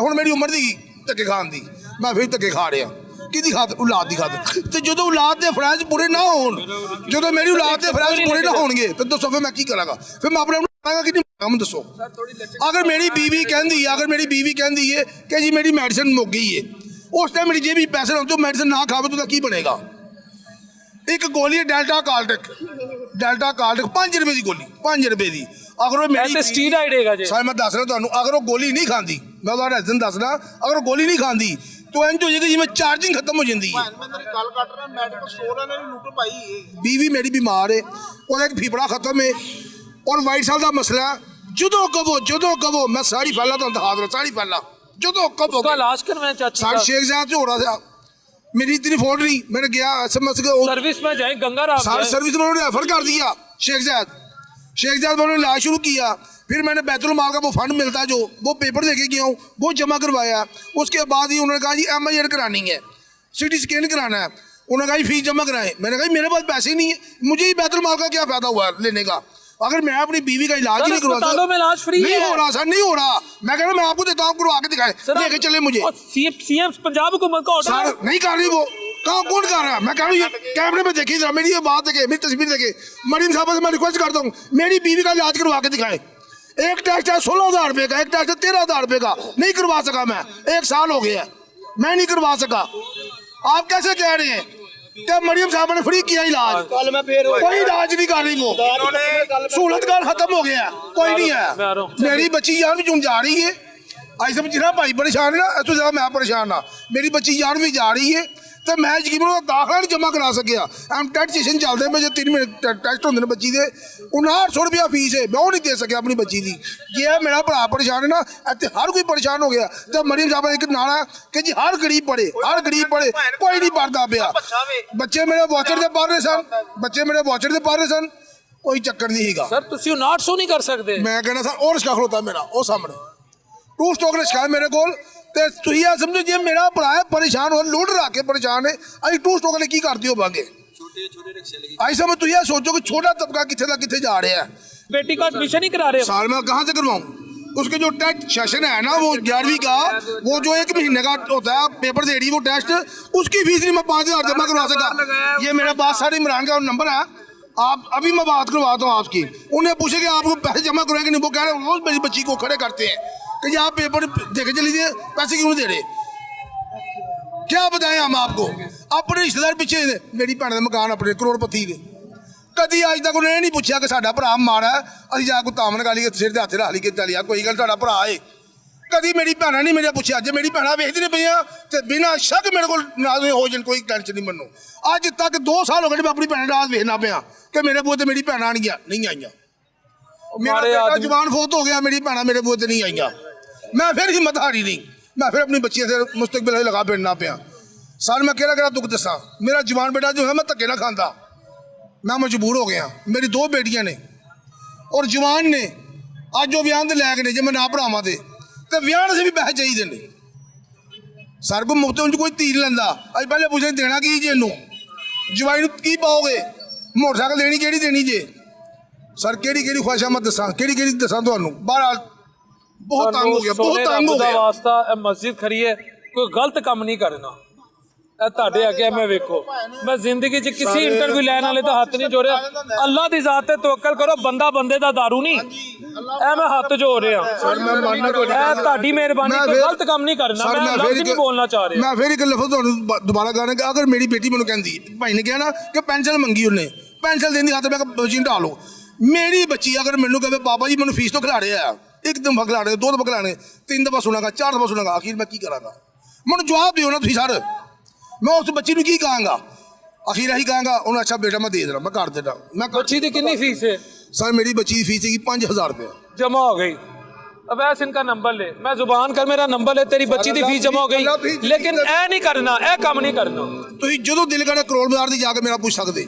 ਹੁਣ ਮੇਰੀ ਉਮਰ ਦੀ ਧੱਕੇ ਖਾਣ ਦੀ ਮੈਂ ਫਿਰ ਧੱਕੇ ਖਾ ਰਿਹਾ ਕਿਹਦੀ ਖਾਤਰ ਔਲਾਦ ਦੀ ਖਾਤਰ। ਤੇ ਜਦੋਂ ਔਲਾਦ ਦੇ ਫਰਜ਼ ਪੂਰੇ ਨਾ ਹੋਣ ਜਦੋਂ ਮੇਰੀ ਔਲਾਦ ਦੇ ਫਰਜ਼ ਪੂਰੇ ਨਾ ਹੋਣਗੇ ਤਾਂ ਦੱਸੋ ਫਿਰ ਮੈਂ ਕੀ ਕਰਾਂਗਾ। ਫਿਰ ਮੈਂ ਆਪਣੇ ਆਪ ਨੂੰ ਕਰਾਂਗਾ ਕਿ ਨਹੀਂ ਕੰਮ ਦੱਸੋ। ਅਗਰ ਮੇਰੀ ਬੀਵੀ ਕਹਿੰਦੀ ਹੈ ਕਿ ਜੀ ਮੇਰੀ ਮੈਡੀਸਨ ਮੁੱਕ ਗਈ ਹੈ ਉਸ ਟਾਈਮ ਮੇਰੀ ਜੇਬ ਵਿੱਚ ਪੈਸੇ ਹੋਣ ਤੋਂ ਮੈਡੀਸਨ ਨਾ ਖਾਵੇ ਤਾਂ ਕੀ ਬਣੇਗਾ। ਇੱਕ ਗੋਲੀ ਹੈ ਡੈਲਟਾ ਕਾਲਟਿਕ 5 ਰੁਪਏ ਦੀ ਗੋਲੀ 5 ਰੁਪਏ ਦੀ ਅਗਰ ਉਹ ਮੇਰੀ ਸਟੀਰਾਇਡ ਹੈਗਾ ਜੀ। ਸਰ ਮੈਂ ਦੱਸ ਰਿਹਾ ਤੁਹਾਨੂੰ ਅਗਰ ਉਹ ਗੋਲੀ ਨਹੀਂ ਖਾਂਦੀ ਮੈਂ ਉਹਦਾ ਰੀਜ਼ਨ ਦੱਸਦਾ ਅਗਰ ਉਹ ਗੋਲੀ ਨਹੀਂ ਖਾਂਦੀ तो इंज हो जाएगी जिवें चार्जिंग खत्म हो जाती है। गल कर रहा मेडिकल स्टोर है लुट पाई है। बीवी मेरी बीमार है और एक फेफड़ा खत्म है और वाइट साल का मसला जो कहो मैं साड़ी फैला तो दिखा दूँ साड़ी फैला जो कहो इलाज करवाया चाचा सर शेख साहब से हो रहा था मेरी इतनी फोन नहीं मैंने गया SMS के सर्विस में जाए गंगा राम सर सर्विस में उन्होंने रेफर कर दिया शेख साहब में उन्होंने इलाज शुरू किया। फिर मैंने बैतुल माल का वो फंड मिलता है जो वो पेपर लेके गया हूँ वो जमा करवाया। उसके बाद ही उन्होंने कहा जी MIR करानी है CT स्कैन कराना है उन्होंने कहा जी फीस जमा कराएं। मैंने कहा मेरे पास पैसे ही नहीं है मुझे ही बैतुल माल का क्या फायदा हुआ लेने का अगर मैं अपनी बीवी का इलाज ही नहीं करवाता। नहीं हो रहा सर नहीं हो रहा मैं कह रहा हूँ मैं आपको देता हूँ करवा के दिखाएं लेके चले मुझे। CM पंजाब हुकूमत का सर नहीं कर रही वो कहाँ कौन कर रहा है मैं कह रहा हूँ कैमरे में देखिए जरा मेरी ये बात देखे मेरी तस्वीर देखे। मरीम साहब से मैं रिक्वेस्ट करता हूँ मेरी बीवी का इलाज करवा के दिखाएं। एक टेस्ट है 16,000 रुपए का एक टेस्ट है 13,000 रुपए का नहीं करवा सका मैं 1 साल हो गया मैं नहीं करवा सका। आप कैसे कह रहे हैं क्या मरियम साहब ने फ्री किया इलाज कोई इलाज नहीं कर रही वो सहूलत कार्ड खत्म हो गया कोई नहीं है। मेरी बच्ची यार भी जा रही है ऐसे जितना भाई परेशान है ना ऐसे ज्यादा मैं परेशान ना मेरी बच्ची यार भी जा रही है ਤੇ ਮੈਂ ਯਕੀਨ ਕਰੋ ਦਾਖਲਾ ਨਹੀਂ ਜਮ੍ਹਾਂ ਕਰਾ ਸਕਿਆ। ਐਮ ਟੈਟ ਸੈਸ਼ਨ ਚੱਲਦੇ ਪਏ, ਜੇ 3 ਮਹੀਨੇ ਟੈਸਟ ਹੁੰਦੇ ਨੇ ਬੱਚੀ ਦੇ, 5900 ਰੁਪਇਆ ਫੀਸ ਹੈ, ਮੈਂ ਉਹ ਨਹੀਂ ਦੇ ਸਕਿਆ ਆਪਣੀ ਬੱਚੀ ਦੀ। ਜੇ ਇਹ ਮੇਰਾ ਭਰਾ ਪਰੇਸ਼ਾਨ ਹੈ ਨਾ, ਇੱਥੇ ਹਰ ਕੋਈ ਪਰੇਸ਼ਾਨ ਹੋ ਗਿਆ। ਤੇ ਮਰੀਮ ਸਾਹਿਬ ਦਾ ਇੱਕ ਨਾਰਾ ਕਿ ਜੀ ਹਰ ਗਰੀਬ ਪੜੇ, ਹਰ ਗਰੀਬ ਪੜੇ, ਕੋਈ ਨਹੀਂ ਪੜਦਾ ਪਿਆ। ਬੱਚੇ ਮੇਰੇ ਵਾਚਰ ਦੇ ਪੜ੍ਹ ਰਹੇ ਸਨ, ਬੱਚੇ ਮੇਰੇ ਵਾਚਰ ਦੇ ਪੜ੍ਹ ਰਹੇ ਸਨ, ਕੋਈ ਚੱਕਰ ਨਹੀਂ ਹੈਗਾ। ਸਰ ਤੁਸੀਂ 5900 ਨਹੀਂ ਕਰ ਸਕਦੇ। ਮੈਂ ਕਹਿੰਦਾ ਸਰ ਉਹ ਰਿਸ਼ਕਾ ਖਲੋਤਾ ਮੇਰਾ ਉਹ ਸਾਹਮਣੇ, ਟੂ ਸਟੋਕ ਰਿਸ਼ਕਾ ਮੇਰੇ ਕੋਲ। ਤੇ ਤੁਸੀਂ ਇਹ ਸਮਝੋ ਜੇ ਮੇਰਾ ਭਰਾ ਹੈ ਪਰੇਸ਼ਾਨ ਹੋ, ਲੋਡ ਰੱਖ ਕੇ ਪਰੇਸ਼ਾਨ ਹੈ, ਅਸੀਂ ਟੂ ਸਟੋਕ ਲਈ ਕੀ ਕਰਦੇ ਹੋਵਾਂਗੇ? आई समझ तो यह सोचो कि छोटा तबका कितने जा रहे हैं। बेटी का एडमिशन ही करा रहे हो? साल में कहाँ से करवाऊँ? उसके जो टेस्ट सेशन है ना, वो 11वीं का, वो जो 1 महीने का होता है पेपर दे रही है वो टेस्ट, उसकी फीस नहीं मैं 5000 जमा करवा सका। ये मेरा बात सारे इमरान का नंबर है, आप अभी मैं बात करवाता हूँ आपकी। उन्हें पूछे कि आप पैसे जमा करवाएंगे नहीं, वो कह रहे रोज मेरी बच्ची को खड़े करते हैं कि आप पेपर देखे चलीजिए, पैसे क्यों नहीं दे रहे? क्या बताएं हम आपको? अपने रिश्तेदार पिछे मेरी भैन का मकान अपने करोड़पति ने, कभी अज तक उन्हें नहीं पूछा कि साडा भरा माड़ा है, असीं जा कोई तामन गा लीए, सिर दे हत्थ रख लीए, चलिया कोई गल साडा भरा है। कभी मेरी भैन नहीं मेरे पूछा। अज मेरी भैन वेखदी पई तो बिना शक मेरे को नाज हो जाए, कोई टेंशन नहीं मनो। अज तक 2 साल हो गए मैं अपनी भैन नाज वेखना पिया कि मेरे बूहे ते मेरी भैन आनियां नहीं आईयां। मेरा बेटा जवान फोत हो गया, मेरी भैन मेरे बूहे ते नहीं आईयां। मैं फिर हिम्मत हारी नहीं, मैं फिर अपनी बच्चियों से मुस्तकबिल लगा फिरना पिया। सर मैं केड़ा दुख दसा, मेरा जवान बेटा जो है मैं धक्के ना खाता, मैं मजबूर हो गया। मेरी 2 बेटियां ने और जवान ने, अज जो ब्याह के लैक ने, जे मैं ना भरावां तो ब्याह से भी पैसे चाहिए ने। सर को मुफ्त उंज कोई तीर लेंदा। अज पहले पूछे देना की जे इनू जवाई की पाओगे, मोटरसाइकिल देनी केड़ी देनी जे? सर केड़ी केड़ी ख्वाहिशां मैं दसा, केड़ी केड़ी दसा तुहानू? बहरहाल बहुत तंग हो गया, बहुत तंग हो गया। वास्ता मस्जिद खड़ी है, कोई गलत काम नहीं करना। ਤੁਹਾਡੇ ਅੱਗੇ ਮੈਂ ਵੇਖੋ, ਮੈਂ ਜ਼ਿੰਦਗੀ 'ਚ ਕਿਸੇ ਇੰਟਰਵਿਊ ਲੈਣ ਵਾਲੇ ਤਾਂ ਹੱਥ ਨਹੀਂ ਜੋੜਿਆ। ਅੱਲਾ ਦੀ ਜ਼ਾਤ ਤੇ ਤਵੱਕਲ ਕਰੋ, ਬੰਦਾ ਬੰਦੇ ਦਾ ਦਾਰੂ ਨਹੀਂ। ਇਹ ਮੈਂ ਹੱਥ ਜੋੜ ਰਿਹਾ। ਸਰ ਮੈਂ ਮੰਨਣਾ ਤੁਹਾਡੀ ਮਿਹਰਬਾਨੀ, ਕੋਈ ਗਲਤ ਕੰਮ ਨਹੀਂ ਕਰਨਾ। ਮੈਂ ਲਫ਼ਜ਼ ਨਹੀਂ ਬੋਲਣਾ ਚਾਹ ਰਿਹਾ। ਮੈਂ ਫਿਰ ਇੱਕ ਲਫ਼ਜ਼ ਤੁਹਾਨੂੰ ਦੁਬਾਰਾ ਕਹਾਂ ਕਿ ਅਗਰ ਮੇਰੀ ਬੇਟੀ ਮੈਨੂੰ ਕਹਿੰਦੀ, ਭਾਈ ਨੇ ਕਿਹਾ ਨਾ ਕਿ ਪੈਨਸ਼ਨ ਮੰਗੀ, ਉਹਨੇ ਪੈਨਸ਼ਨ ਦੇਣ ਦੀ ਹੱਥ ਮੈਂ ਬੱਚੀ ਢਾ ਲਓ। ਮੇਰੀ ਬੱਚੀ ਅਗਰ ਮੈਨੂੰ ਕਹੇ ਬਾਬਾ ਜੀ ਮੈਨੂੰ ਫੀਸ ਤੋਂ ਖਿਲਾ ਰਹੇ ਆ, 1 ਦਫਾ ਖਿਲਾਣੇ, 2 ਦਫਾ ਖਿਲਾਣੇ, 3 ਦਫਾ ਸੁਣਾਗਾ, 4 ਦਫਾ ਸੁਣਾਗਾ, ਆਖਿਰ ਮੈਂ ਕੀ ਕਰਾਂਗਾ? ਮੈਨੂੰ ਜਵਾਬ ਦਿਓ ਨਾ ਤੁਸੀਂ ਸਰ। मैं उस बच्ची की कहूँगा, आखिर यही कहूँगा उन्हें अच्छा बेटा मैं दे देना, मैं कर देना। मैं बच्ची की कितनी फीस है? सर मेरी बच्ची की फीस है 5000 रुपया जमा हो गई। अब ऐसे इनका नंबर ले, मैं जुबान कर, मेरा नंबर ले, तेरी बच्ची की फीस जमा हो गई। लेकिन ए नहीं करना, ए काम नहीं करना। तो जो दिल करे करोड़ बाजार दी जाके मेरा पूछ सकते,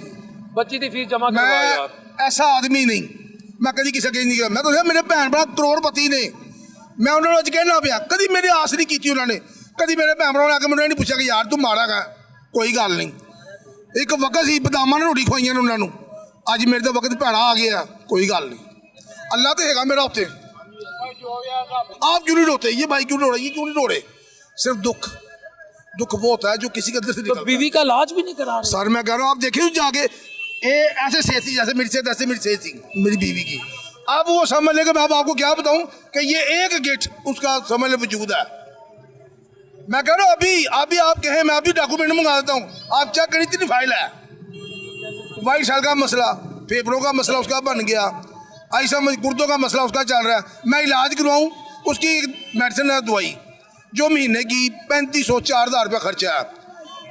बच्ची की फीस जमा करवा यार। ऐसा आदमी नहीं, मैं कभी किसी के नहीं किया। मैं तो मेरे भैन भरा करोड़पति ने, मैं उन्होंने अज कहना पिया, कभी मेरी आस नहीं की उन्होंने। कभी मेरे भैन भरा ने आके मैंने नहीं पूछा कि यार तू माड़ा गा, कोई गल नहीं। एक वक्त सी बदामां ने रोटी खुआई उन्होंने, अज मेरे तो वक्त भैन आ गया, कोई गल नहीं। अल्लाह तो है मेरा उत्ते। आप क्यों नहीं रोते? ये भाई क्यों रोड़े, ये क्यों नहीं रोड़े? सिर्फ दुख, दुख बहुत है जो किसी के अंदर से निकलता है। बीवी का इलाज भी नहीं करा रहे? सर मैं कह रहा हूँ, आप देखे जाके ऐसे सेहत थी जैसे मेरी सेहत, ऐसे मेरी सेहत थी मेरी बीवी की। अब वो समझ लेगा, मैं अब आपको क्या बताऊँ कि ये एक गिट उसका समझ ले वजूद है। मैं कह रहा हूँ अभी आप कहें, मैं अभी डॉक्यूमेंट मंगा देता हूँ, आप चेक करें इतनी फाइल है। वाइट सेल का मसला, फेफड़ों का मसला उसका बन गया, ऐसा गुर्दों का मसला उसका चल रहा है। मैं इलाज करवाऊँ, उसकी मेडिसिन है दवाई जो महीने की 3500 4000 रुपया खर्चा है।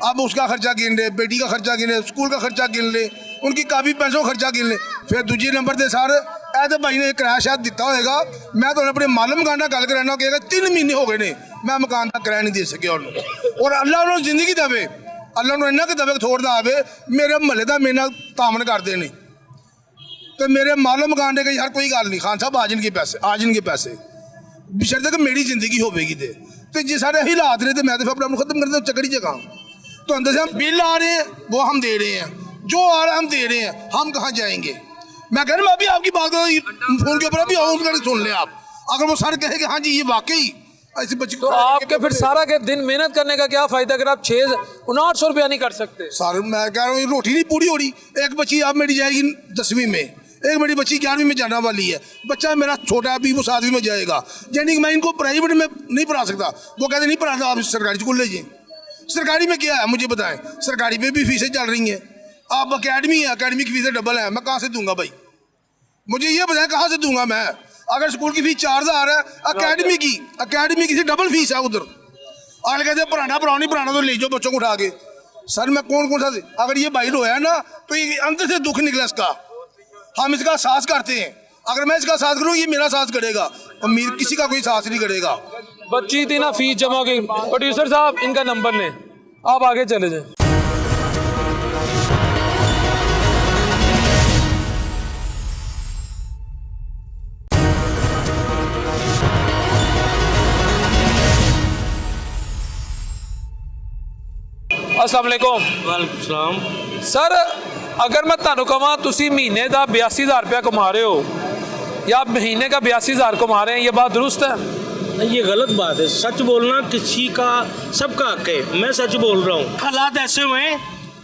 अब उसका खर्चा गिन ले, बेटी का खर्चा गिन ले, स्कूल का खर्चा गिन ले, उनकी काफ़ी पैसों का खर्चा गिन ले। फिर दूजे नंबर पर सर ऐसे भाई ने किराया शायद दिता होगा, मैं तो अपने मालम मकान का गल कराना कहेगा 3 महीने हो गए ने मैं मकान का किराया नहीं दे सकिया उन्होंने। और अल्लाह उन्होंने जिंदगी देवे, अल्लाह उन्होंने इन्ना कि देवे थोड़ ना आवे, मेरे महल्ले का मेरे तामन करते हैं तो मेरे मालम मकान ने कहा यार कोई गल नहीं, खान साहब आ जाएंगे पैसे, आ जाएंगे पैसे, बशर्ते कि मेरी जिंदगी होगी। तो जे सारे हालात ने तो मैं तो अपना खत्म कर देता चकड़ी जगह। तो अंदर से हम बिल आ रहे हैं वो हम दे रहे हैं, जो आ रहा है हम दे रहे हैं, हम कहाँ जाएंगे? मैं कह रहा हूँ मैं अभी आपकी बात फोन के ऊपर अभी आऊँ, सुन लें आप। अगर वो सर कहे कि हाँ जी ये वाकई ऐसे बच्चे, तो आपके फिर सारा के दिन मेहनत करने का क्या फायदा अगर आप 600-900 रुपया नहीं कर सकते? सर मैं कह रहा हूँ रोटी नहीं पूरी हो रही। एक बच्ची आप मेरी जाएगी 10वीं में, एक मेरी बच्ची 11वीं में जाने वाली है, बच्चा मेरा छोटा है अभी वो 7वीं में जाएगा। यानी कि मैं इनको प्राइवेट में नहीं पढ़ा सकता। वो कहते नहीं पढ़ाता, आप सरकारी स्कूल ले जाइए। सरकारी में क्या है मुझे बताएं? सरकारी में भी फीसें चल रही हैं। आप अकेडमी है, अकेडमी की फीसें डबल है, मैं कहाँ से दूंगा भाई? मुझे ये बताएं कहाँ से दूंगा मैं? अगर स्कूल की फीस 4000 है, अकेडमी की डबल फीस है उधर। अगले कहते पढ़ाना पढ़ाओ नहीं पढ़ाना तो ले जाओ बच्चों को उठा के। सर मैं कौन कौन सा, अगर ये भाई रोया ना तो ये अंदर से दुख निकला इसका, हम इसका साहस करते हैं। अगर मैं इसका साथ करूँ ये मेरा साथ करेगा और मेरे किसी का कोई साथ नहीं करेगा। बच्ची थी ना फीस जमा की। प्रोड्यूसर साहब इनका नंबर लें, आप आगे चले जाएं। अस्सलाम वालेकुम। वालेकुम सलाम। सर अगर मैं ਤੁਹਾਨੂੰ ਕਹਾਂ ਤੁਸੀਂ ਮਹੀਨੇ ਦਾ 82000 रुपया कमा रहे हो या आप महीने का 82000 कमा रहे हैं, ये बात दुरुस्त है? नहीं, ये गलत बात है। सच बोलना किसी का सबका हक है, मैं सच बोल रहा हूँ। हालात ऐसे हुए हैं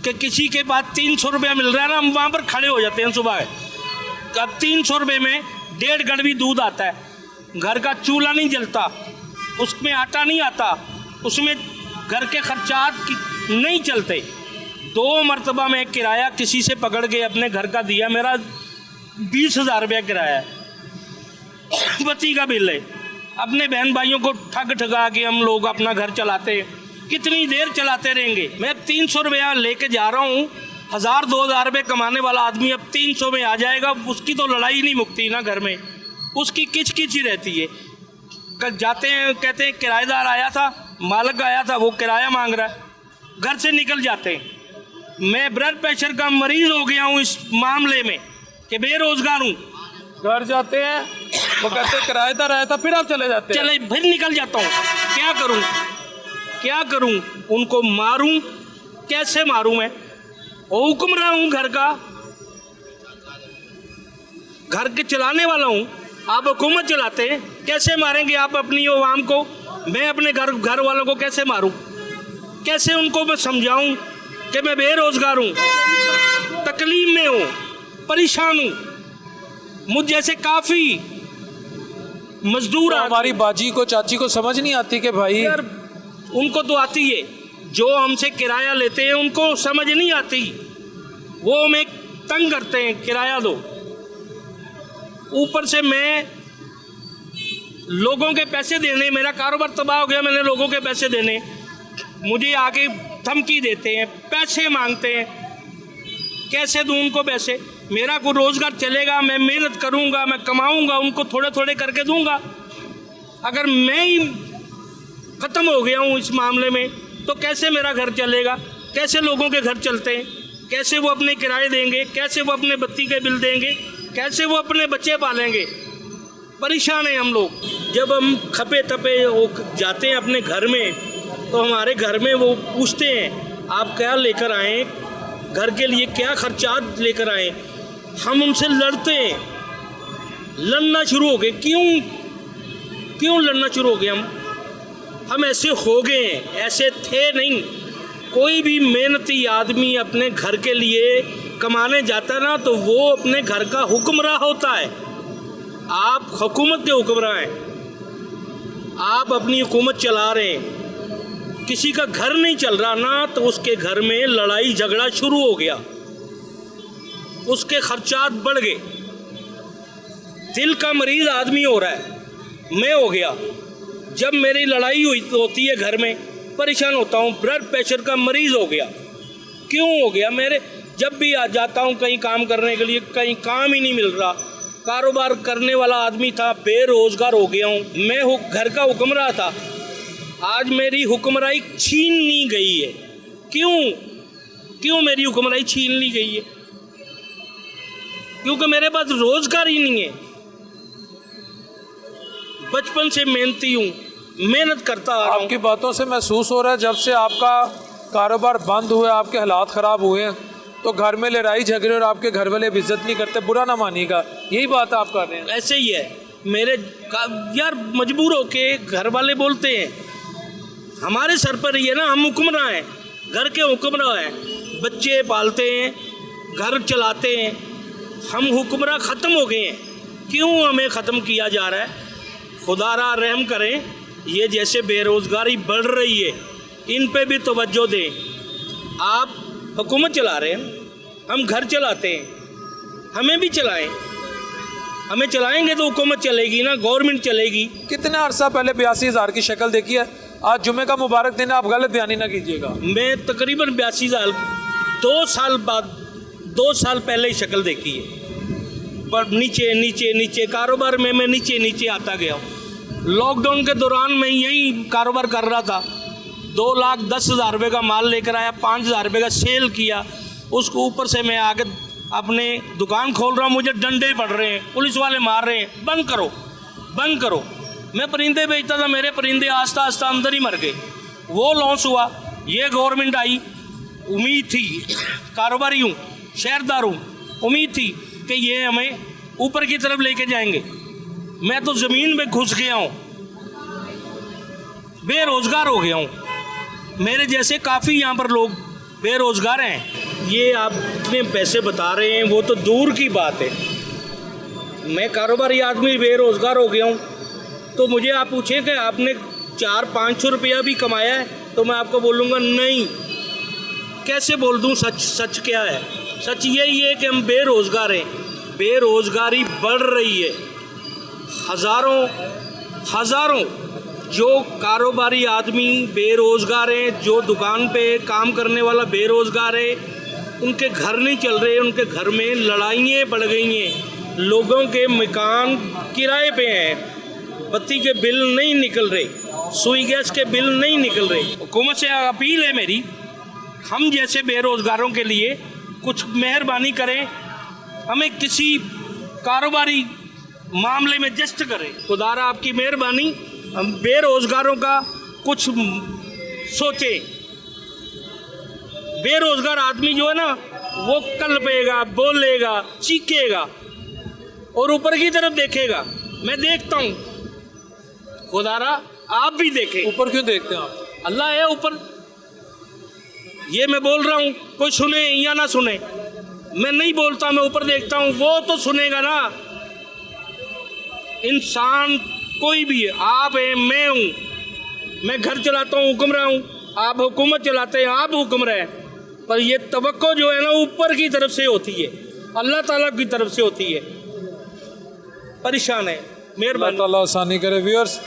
कि किसी के पास 300 रुपया मिल रहा है ना, हम वहाँ पर खड़े हो जाते हैं सुबह। अब 300 रुपये में 1.5 गड़वी दूध आता है, घर का चूल्हा नहीं जलता, उसमें आटा नहीं आता, उसमें घर के खर्चात नहीं चलते। 2 मरतबा में किराया किसी से पकड़ के अपने घर का दिया, मेरा 20,000 रुपया किराया है, बत्ती का बिल है। अपने बहन भाइयों को ठग ठगा के हम लोग अपना घर चलाते हैं, कितनी देर चलाते रहेंगे। मैं 300 रुपया लेके जा रहा हूँ, 1,000-2,000 रुपये कमाने वाला आदमी अब 300 में आ जाएगा, उसकी तो लड़ाई नहीं मुकती ना घर में, उसकी किच किच ही रहती है। कल जाते हैं कहते हैं किराएदार आया था, मालिक आया था, वो किराया मांग रहा है, घर से निकल जाते हैं। मैं ब्लड प्रेशर का मरीज हो गया हूँ इस मामले में कि बेरोजगार हूँ। घर जाते हैं, वो कहते हैं किराएदार आया था, फिर आप चले जाते हैं। चले फिर निकल जाता हूँ। क्या करूँ, क्या करूँ? उनको मारूँ, कैसे मारूँ? मैं हुक्मरान हूँ घर का, घर के चलाने वाला हूँ, आप हुकूमत चलाते हैं, कैसे मारेंगे आप अपनी आवाम को? मैं अपने घर वालों को कैसे मारूँ? कैसे उनको मैं समझाऊँ कि मैं बेरोजगार हूँ, तकलीफ में हूँ, परेशान हूँ, मुझ जैसे काफ़ी मजदूर। तो हमारी बाजी को, चाची को समझ नहीं आती कि भाई यार उनको तो आती है, जो हमसे किराया लेते हैं उनको समझ नहीं आती, वो हमें तंग करते हैं, किराया दो। ऊपर से मैं लोगों के पैसे देने, मेरा कारोबार तबाह हो गया, मैंने लोगों के पैसे देने, मुझे आके धमकी देते हैं, पैसे मांगते हैं, कैसे दूं उनको पैसे? मेरा कोई रोज़गार चलेगा, मैं मेहनत करूंगा, मैं कमाऊंगा, उनको थोड़े थोड़े करके दूंगा। अगर मैं ही ख़त्म हो गया हूँ इस मामले में तो कैसे मेरा घर चलेगा? कैसे लोगों के घर चलते हैं? कैसे वो अपने किराए देंगे? कैसे वो अपने बत्ती के बिल देंगे? कैसे वो अपने बच्चे पालेंगे? परेशान हैं हम लोग। जब हम खपे तपे वो जाते हैं अपने घर में तो हमारे घर में वो पूछते हैं आप क्या लेकर आए, घर के लिए क्या खर्चात लेकर आए। हम उनसे लड़ते हैं, लड़ना शुरू हो गए। क्यों लड़ना शुरू हो गए? हम ऐसे हो गए हैं, ऐसे थे नहीं। कोई भी मेहनती आदमी अपने घर के लिए कमाने जाता है ना तो वो अपने घर का हुक्मरान होता है। आप हुकूमत के हुक्मरान हैं, आप अपनी हुकूमत चला रहे हैं, किसी का घर नहीं चल रहा ना तो उसके घर में लड़ाई झगड़ा शुरू हो गया, उसके खर्चात बढ़ गए, दिल का मरीज आदमी हो रहा है, मैं हो गया। जब मेरी लड़ाई होती है घर में परेशान होता हूँ, ब्लड प्रेशर का मरीज हो गया। क्यों हो गया? मेरे जब भी आ जाता हूँ कहीं काम करने के लिए, कहीं काम ही नहीं मिल रहा, कारोबार करने वाला आदमी था, बेरोजगार हो गया हूँ। मैं घर का हुक्मरान था, आज मेरी हुक्मराई छीन ली गई है। क्यों मेरी हुक्मराई छीन ली गई है? क्योंकि मेरे पास रोजगार ही नहीं है। बचपन से मेहनती हूँ, मेहनत करता आ रहा हूँ। आपकी बातों से महसूस हो रहा है जब से आपका कारोबार बंद हुआ, आपके हालात ख़राब हुए हैं, तो घर में लड़ाई झगड़े और आपके घर वाले इज्जत नहीं करते, बुरा ना मानिएगा, यही बात आप कर रहे हैं। ऐसे ही है मेरे यार, मजबूर होके घर वाले बोलते हैं, हमारे सर पर ही है ना, हम हुक्मरान हैं, घर के हुक्मरान हैं, बच्चे पालते हैं, घर चलाते हैं, हम हुक्मरान ख़त्म हो गए हैं। क्यों हमें ख़त्म किया जा रहा है? खुदारा रहम करें, ये जैसे बेरोज़गारी बढ़ रही है इन पे भी तवज्जो दें। आप हुकूमत चला रहे हैं, हम घर चलाते हैं, हमें भी चलाएं। हमें चलाएंगे तो हुकूमत चलेगी ना, गवर्नमेंट चलेगी। कितने अरसा पहले 82,000 की शक्ल देखी है? आज जुमे का मुबारक दिन है, आप गलत बयानी ना कीजिएगा। मैं तकरीबन 82 साल 2 साल बाद 2 साल पहले ही शक्ल देखी है, पर नीचे नीचे नीचे कारोबार में मैं नीचे नीचे आता गया हूँ। लॉकडाउन के दौरान मैं यही कारोबार कर रहा था, 2,10,000 रुपये का माल लेकर आया, 5,000 रुपये का सेल किया, उसको ऊपर से मैं आके अपने दुकान खोल रहा हूँ, मुझे डंडे पड़ रहे हैं, पुलिस वाले मार रहे हैं, बंद करो बंद करो। मैं परिंदे बेचता था, मेरे परिंदे आस्ता आस्ता अंदर ही मर गए। वो लॉस हुआ, ये गवर्नमेंट आई, उम्मीद थी, कारोबारी हूँ, शहरदार हूँ, उम्मीद थी कि ये हमें ऊपर की तरफ लेके जाएंगे। मैं तो ज़मीन में घुस गया हूँ, बेरोज़गार हो गया हूँ। मेरे जैसे काफ़ी यहाँ पर लोग बेरोज़गार हैं। ये आप इतने पैसे बता रहे हैं, वो तो दूर की बात है। मैं कारोबारी आदमी बेरोज़गार हो गया हूँ, तो मुझे आप पूछें कि आपने 400-500 रुपया भी कमाया है, तो मैं आपको बोलूँगा नहीं। कैसे बोल दूँ सच? सच क्या है? सच यही है कि हम बेरोज़गार हैं, बेरोज़गारी बढ़ रही है। हज़ारों जो कारोबारी आदमी बेरोज़गार हैं, जो दुकान पे काम करने वाला बेरोज़गार है, उनके घर नहीं चल रहे, उनके घर में लड़ाइयाँ बढ़ गई हैं, लोगों के मकान किराए पे हैं, बत्ती के बिल नहीं निकल रहे, सुई गैस के बिल नहीं निकल रहे। हुकूमत से अपील है मेरी, हम जैसे बेरोज़गारों के लिए कुछ मेहरबानी करें, हमें किसी कारोबारी मामले में जस्ट करें। खुदारा आपकी मेहरबानी, हम बेरोज़गारों का कुछ सोचें। बेरोज़गार आदमी जो है ना, वो कलपेगा, बोलेगा, चीखेगा और ऊपर की तरफ देखेगा। मैं देखता हूँ, खुदारा आप भी देखें। ऊपर क्यों देखते हैं आप? अल्लाह है ऊपर। ये मैं बोल रहा हूँ, कोई सुने या ना सुने, मैं नहीं बोलता, मैं ऊपर देखता हूँ, वो तो सुनेगा ना। इंसान कोई भी है, आप है, मैं हूँ, मैं घर चलाता हूँ, हुक्मरान हूँ, आप हुकूमत चलाते हैं, आप हुक्मरान हैं, पर ये तवक्को जो है ना ऊपर की तरफ से होती है, अल्लाह ताला की तरफ से होती है। परेशान है, मेहरबानी। अल्लाह ताला आसानी करे। व्यूअर्स,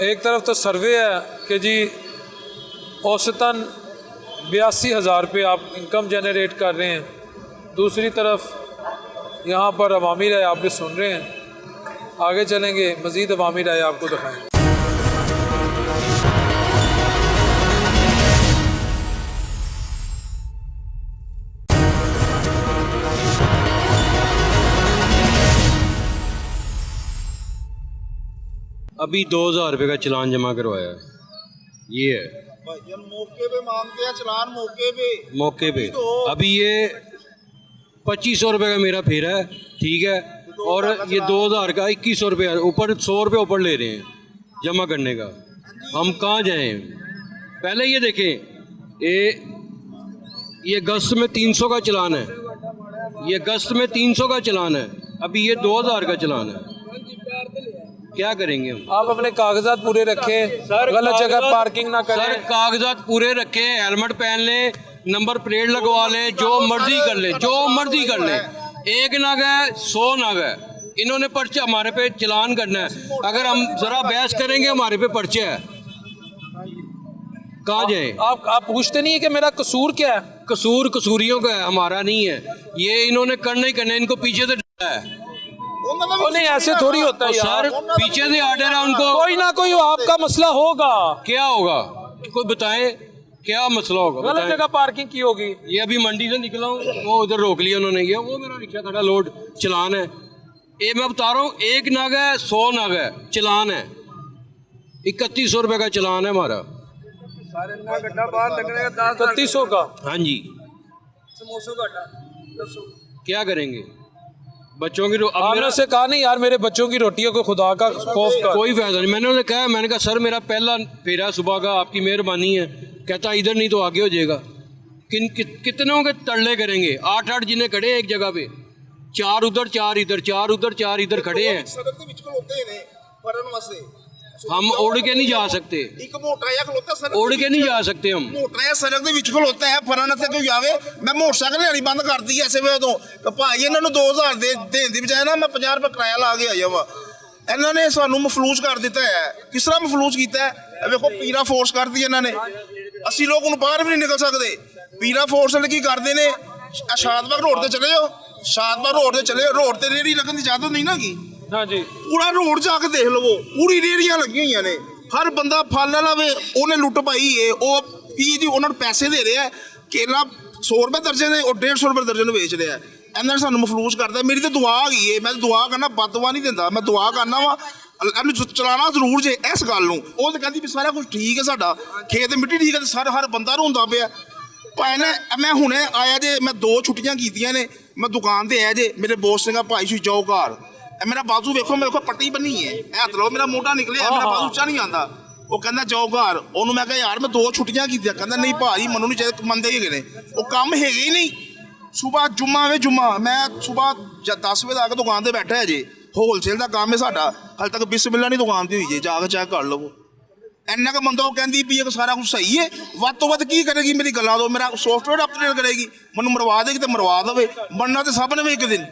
एक तरफ तो सर्वे है कि जी औसतन 82,000 रुपये आप इनकम जनरेट कर रहे हैं, दूसरी तरफ यहाँ पर अवामी राय आप भी सुन रहे हैं। आगे चलेंगे, मज़ीद अवामी राय आपको दिखाएंगे। अभी 2,000 रुपये का चलान जमा करवाया है, ये है मौके पे मांगते हैं चलान, मौके पे। अभी ये 2,500 रुपये का मेरा फेरा है, ठीक है, और ये 2,000 का 2,100 रुपये ऊपर, 100 रुपये ऊपर ले रहे हैं जमा करने का। हम कहाँ जाएं? पहले ये देखें, ये अगस्त में 300 का चलान है, ये अगस्त में 300 का चलान है, अभी ये 2,000 का चलान है। क्या करेंगे हम? आप अपने कागजात पूरे रखें, गलत जगह पार्किंग ना करें। सर कागजात पूरे रखें, हेलमेट पहन लें, नंबर प्लेट लगवा लें, जो मर्जी कर ले, जो मर्जी कर ले। 1 नग है, 100 नग है, इन्होंने पर्चे हमारे पे चलान करना है। अगर हम जरा बहस करेंगे हमारे पे पर्चे है, कहाँ जाए? आप पूछते नहीं है कि मेरा कसूर क्या है? कसूर कसूरियों का है, हमारा नहीं है। ये इन्होंने करना ही करना है, इनको पीछे से डरा है। नहीं, ऐसे थोड़ी होता है सर, पीछे से आर्डर है उनको। कोई ना कोई आपका मसला होगा। क्या होगा? कोई बताए क्या मसला होगा? गलत जगह पार्किंग की होगी। ये अभी मंडी से निकला हूँ, वो उधर रोक लिया उन्होंने, ये वो मेरा रिक्शा खड़ा, लोड चलान है। ये मैं बता रहा हूँ, 1 नग है, 100 नग है, चलान है, 3,100 रुपये का चलान है हमारा। 3,100 का? हाँ जी। क्या करेंगे? बच्चों की आपने से कहा नहीं यार, मेरे बच्चों की रोटियों को खुदा का खौफ का कोई फायदा नहीं। मैंने उन्हें कहा, मैंने कहा सर मेरा पहला फेरा सुबह का, आपकी मेहरबानी है। कहता इधर नहीं तो आगे हो जाएगा। कितनों के तरले करेंगे? 8-8 जिन्हें खड़े हैं एक जगह पे, 4 उधर 4 इधर, 4 उधर 4 इधर खड़े हैं। हम उड़ के नहीं जा सकते, उड़ के नहीं जा सकते हम। ਮੋਟਰ ਸੜਕ ਦੇ ਵਿੱਚ ਖਲੋਤਾ ਹੈ, ਫਰਨ ਤੇ ਕੋਈ ਆਵੇ। ਮੈਂ ਮੋਟਰਸਾਈਕਲ ਲੈਣੀ ਬੰਦ ਕਰਤੀ ਐਸੇ ਵੇ ਤੋਂ ਕਿ ਭਾਈ ਇਹਨਾਂ ਨੂੰ 2,000 ਦੇਣ ਦੀ ਬਜਾਏ ਨਾ ਮੈਂ 50 ਰੁਪਏ ਕਿਰਾਇਆ ਲਾ ਕੇ ਆਇਆ ਵਾ। ਇਹਨਾਂ ਨੇ ਸਾਨੂੰ ਮਫਲੂਜ ਕਰ ਦਿੱਤਾ ਹੈ। ਕਿਸ ਤਰ੍ਹਾਂ ਮਫਲੂਜ ਕੀਤਾ ਹੈ? ਇਹ ਵੇਖੋ ਪੀਰਾ ਫੋਰਸ ਕਰਦੀ ਇਹਨਾਂ ਨੇ, ਅਸੀਂ ਲੋਕ ਹੁਣ ਬਾਹਰ ਵੀ ਨਹੀਂ ਨਿਕਲ ਸਕਦੇ। ਪੀਰਾ ਫੋਰਸ ਵਾਲੇ ਕੀ ਕਰਦੇ ਨੇ, ਸ਼ਾਦਬਾਗ ਰੋਡ ਤੇ ਚਲੇ ਜਾਓ, ਸ਼ਾਦਬਾਗ ਰੋਡ ਤੇ ਚਲੇ ਜਾਓ, ਰੋਡ ਤੇ ਰੇਹੜੀ ਲੱਗਣ ਦੀ ਇਜਾਜ਼ਤ ਨਹੀਂ ਨਾ ਗੀ। हाँ जी, ਪੂਰਾ ਰੋਡ ਜਾ ਕੇ ਦੇਖ ਲਵੋ, ਪੂਰੀ ਰੇਹੜੀਆਂ ਲੱਗੀਆਂ ਹੋਈਆਂ ਨੇ। ਹਰ ਬੰਦਾ ਫਲ ਵਾਲਾ ਵੇ, ਉਹਨੇ ਲੁੱਟ ਪਾਈ ਏ। ਉਹ ਕੀ ਜੀ ਉਹਨਾਂ ਨੂੰ ਪੈਸੇ ਦੇ ਰਿਹਾ, ਕੇਲਾ 100 ਰੁਪਏ ਦਰਜਨ ਨੇ, ਉਹ 150 ਰੁਪਏ ਦਰਜਨ ਵੇਚ ਰਿਹਾ। ਇਹਨਾਂ ਨੇ ਸਾਨੂੰ ਮਫਲੂਜ ਕਰਦਾ। ਮੇਰੀ ਤਾਂ ਦੁਆ ਹੈਗੀ ਏ, ਮੈਂ ਦੁਆ ਕਰਨਾ, ਬਦਦੁਆ ਨਹੀਂ ਦਿੰਦਾ, ਮੈਂ ਦੁਆ ਕਰਨਾ ਵਾ ਇਹਨੂੰ ਚਲਾਣਾ ਜ਼ਰੂਰ ਜੇ ਇਸ ਗੱਲ ਨੂੰ। ਉਹ ਤਾਂ ਕਹਿੰਦੀ ਵੀ ਸਾਰਾ ਕੁਝ ਠੀਕ ਹੈ, ਸਾਡਾ ਖੇਤ ਮਿੱਟੀ ਠੀਕ ਹੈ, ਤੇ ਸਾਰਾ ਹਰ ਬੰਦਾ ਰੋਂਦਾ ਪਿਆ। ਭਾਈ ਨਾ ਮੈਂ ਹੁਣੇ ਆਇਆ ਜੇ, ਮੈਂ 2 ਛੁੱਟੀਆਂ ਕੀਤੀਆਂ ਨੇ, ਮੈਂ ਦੁਕਾਨ ਤੇ ਆਇਆ ਜੇ, ਮੇਰੇ ਬੋਸ ਨੇ ਕਿਹਾ ਭਾਈ ਤੁਸੀਂ ਜਾਓ ਘਰ। ਇਹ ਮੇਰਾ ਬਾਜ਼ੂ ਵੇਖੋ, ਮੇਰੇ ਕੋਲ ਪੱਟੀ ਬੰਨੀ ਹੈ, ਇਹ ਹੱਥ ਲਓ, ਮੇਰਾ ਮੋਢਾ ਨਿਕਲਿਆ, ਮੇਰਾ ਬਾਜ਼ੂ ਉੱਚਾ ਨਹੀਂ ਆਉਂਦਾ। ਉਹ ਕਹਿੰਦਾ ਜਾਓ ਘਰ। ਉਹਨੂੰ ਮੈਂ ਕਿਹਾ ਯਾਰ ਮੈਂ 2 ਛੁੱਟੀਆਂ ਕੀਤੀਆਂ। ਕਹਿੰਦਾ ਨਹੀਂ ਭਾਜੀ ਮੈਨੂੰ ਨਹੀਂ ਚਾਹੀਦਾ, ਮੰਨਦੇ ਹੀ ਹੈਗੇ ਨੇ, ਉਹ ਕੰਮ ਹੈਗੇ ਹੀ ਨਹੀਂ। ਸੁਬਾਹ ਜੁਮਾ ਵੇ ਜੁਮਾ, ਮੈਂ ਸੁਬਾਹ 10 ਵਜੇ ਆ ਕੇ ਦੁਕਾਨ ਤੇ ਬੈਠਾ ਹੈ ਜੇ, ਹੋਲਸੇਲ ਦਾ ਕੰਮ ਹੈ ਸਾਡਾ। ਹਾਲੇ ਤੱਕ ਬਿਸਮਿਲ੍ਲਾ ਨਹੀਂ ਦੁਕਾਨ ਤੇ ਹੋਈ ਜੇ, ਜਾ ਕੇ ਚੈੱਕ ਕਰ ਲਵੋ। ਇੰਨਾ ਕੁ ਬੰਦਾ ਉਹ ਕਹਿੰਦੀ ਵੀ ਇਹ ਸਾਰਾ ਕੁਝ ਸਹੀ ਹੈ। ਵੱਧ ਤੋਂ ਵੱਧ ਕੀ ਕਰੇਗੀ, ਮੇਰੀ ਗੱਲਾਂ ਤੋਂ ਮੇਰਾ ਸੌਫਟਵੇਅਰ ਅਪਡੇਟ ਕਰੇਗੀ, ਮੈਨੂੰ ਮਰਵਾ ਦੇਗੀ ਤੇ ਮਰਵਾ ਦੇਵੇ। ਬਣਨਾ ਤੇ ਸਭ ਨੇ ਵੀ ਇੱਕ ਦਿਨ।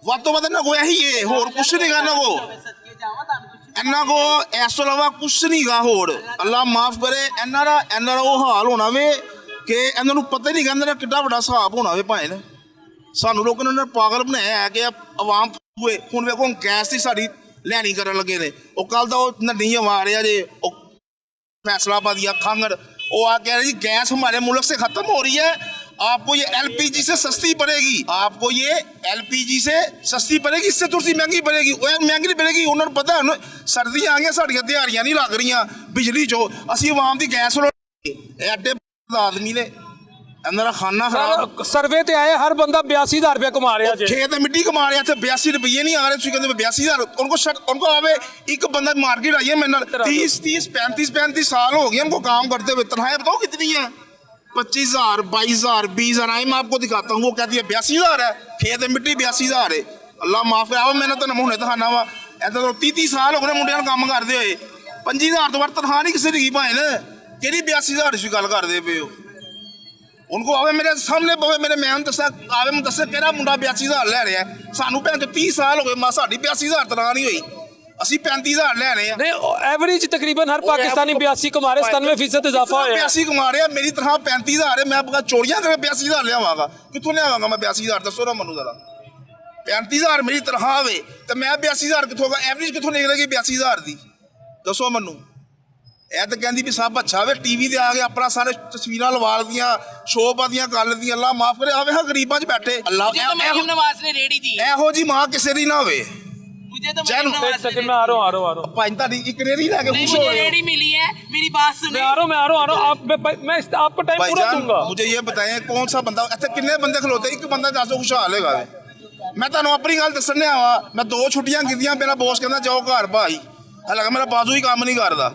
ਵੱਧ ਤੋਂ ਵੱਧ ਇਹਨਾਂ ਕੋ ਇਹੀ ਹੈ, ਹੋਰ ਕੁਛ ਨਹੀਂ ਗਾ ਇਹਨਾਂ ਕੋ। ਇਹਨਾਂ ਕੋ ਇਸ ਤੋਂ ਇਲਾਵਾ ਕੁਛ ਨਹੀਂ ਗਾ ਹੋਰ। ਅੱਲਾ ਮਾਫ ਕਰੇ, ਇਹਨਾਂ ਦਾ ਉਹ ਹਾਲ ਹੋਣਾ ਵੇ ਕਿ ਇਹਨਾਂ ਨੂੰ ਪਤਾ ਹੀ ਨਹੀਂ, ਕਹਿੰਦੇ ਨੇ ਕਿੱਡਾ ਵੱਡਾ ਹਿਸਾਬ ਹੋਣਾ ਵੇ। ਭਾਵੇਂ ਨੇ ਸਾਨੂੰ ਲੋਕਾਂ ਨੇ ਪਾਗਲ ਬਣਾਇਆ ਹੈ ਕਿ ਆਵਾਮ ਹੋਏ। ਹੁਣ ਵੇਖੋ ਗੈਸ ਦੀ ਸਾਡੀ ਲੈਣੀ ਕਰਨ ਲੱਗੇ ਨੇ। ਉਹ ਕੱਲ ਦਾ ਉਹ ਨੰਨੀ ਆ ਰਿਹਾ ਜੇ, ਉਹ फैसलाबाद या खांगड़, वो आ कह रही गैस हमारे मुल्क से खत्म हो रही है, आपको ये एलपीजी से सस्ती पड़ेगी, आपको ये एलपीजी से सस्ती पड़ेगी, इससे थोड़ी महंगी पड़ेगी। वो महंगी नहीं पड़ेगी, उन्होंने पता है सर्दियाँ आ गई, साड़ियाँ दिहाड़ियाँ नहीं लग रही बिजली जो असी आवाम की गैस एडे आदमी ने अंदर खाना खराब। सर्वे ते आए, हर बंदा 82,000 रुपया कमा रहा है। खेत मिट्टी कमा रहा है, 82 रुपये नहीं आ रहे। कहते 82,000 उनको आवे। एक बंदा मार्केट आई है मेरे 30 35 साल हो गए हमको काम करते हुए। तनख्वाहें बताओ कितनी है? 25,000 22,000 20,000 है। मैं आपको दिखाता हूँ, वो कहती है 82,000 है, खेत मिट्टी 82,000 है। अल्लाह माफ कराओ, मैंने तो हुणे दिखाना वा। ऐसा तो 30 साल हो गए मुंडिया काम करते हुए। 25,000 तो बढ़ तनख्वाह नहीं किसी की भाई ने कि 82,000 की गल करते पे हो। उनको आवे मेरे सामने पवे, मेरे मैं दसा आवे मैं दसे केड़ा मुंडा 82,000 ले रहा है। सानू भैन 30 साल हो गए, मां साडी 82,000 तनख्वाह नहीं हुई, ਅਸੀਂ 35,000 ਲੈ ਰਹੇ ਆ। नहीं, एवरेज तकरीबन हर पाकिस्तानी 82 कमा रहे, 97% इजाफा होया। 82 कमा रहे, मेरी तनख्वाह 35,000 है। मैं आपका चोरियां करके 82,000 लियावांगा, कितों लियावांगा मैं 82,000? दसो ना मनु जरा। 35,000 मेरी तनख्वाह वे ते मैं 82,000 कितों होगा? एवरेज कितों निकलेगी 82,000 दी? दसो मनु। ਇਹ ਤਾਂ ਕਹਿੰਦੀ ਵੀ ਸਭ ਅੱਛਾ ਵੇ, ਟੀਵੀ ਤੇ ਆ ਕੇ ਆਪਣਾ ਸਾਰੇ ਤਸਵੀਰਾਂ ਲਵਾ ਲਦੀਆਂ, ਸ਼ੋਅ ਪਾਦੀਆਂ ਕਰ ਲਦੀਆਂ। ਅੱਲਾ ਮਾਫ ਕਰੇ, ਆਵੇ ਹਾਂ ਗਰੀਬਾਂ 'ਚ ਬੈਠੇ। ਅੱਲਾ नवाज ने रेडी दी, ਇਹੋ ਜੀ ਮਾਂ ਕਿਸੇ ਦੀ ਨਾ ਹੋਵੇ। मुझे तो चल, मरीम नवाज एक सेकंड में आ रहा हूँ। ਭਾਈ ਤੁਹਾਡੀ ਇੱਕ ਰੇੜੀ ਲੈ ਕੇ नहीं, ਖੁਸ਼ ਹੋ मुझे ਰਹੇ रेडी मिली है, मेरी बात मैं सुने। आ रहा हूँ। मैं आपको टाइम पूरा भाईजान दूंगा। मुझे ये बताएं कौन सा बंदा ਇੱਥੇ ਕਿੰਨੇ ਬੰਦੇ ਖਲੋਤੇ? ਇੱਕ ਬੰਦਾ ਦੱਸੋ ਖੁਸ਼ਹਾਲ ਹੈਗਾ ਵੇ। ਮੈਂ ਤੁਹਾਨੂੰ ਆਪਣੀ ਗੱਲ ਦੱਸਣ ਲਿਆ ਵਾ। ਮੈਂ 2 ਛੁੱਟੀਆਂ ਕੀਤੀਆਂ, ਮੇਰਾ ਬੌਸ ਕਹਿੰਦਾ ਜਾਓ ਘਰ ਭਾਈ। ਹਾਲਾਂਕਿ ਮੇਰਾ ਬਾਜ਼ੂ ਹੀ ਕੰਮ ਨਹੀਂ ਕਰਦਾ,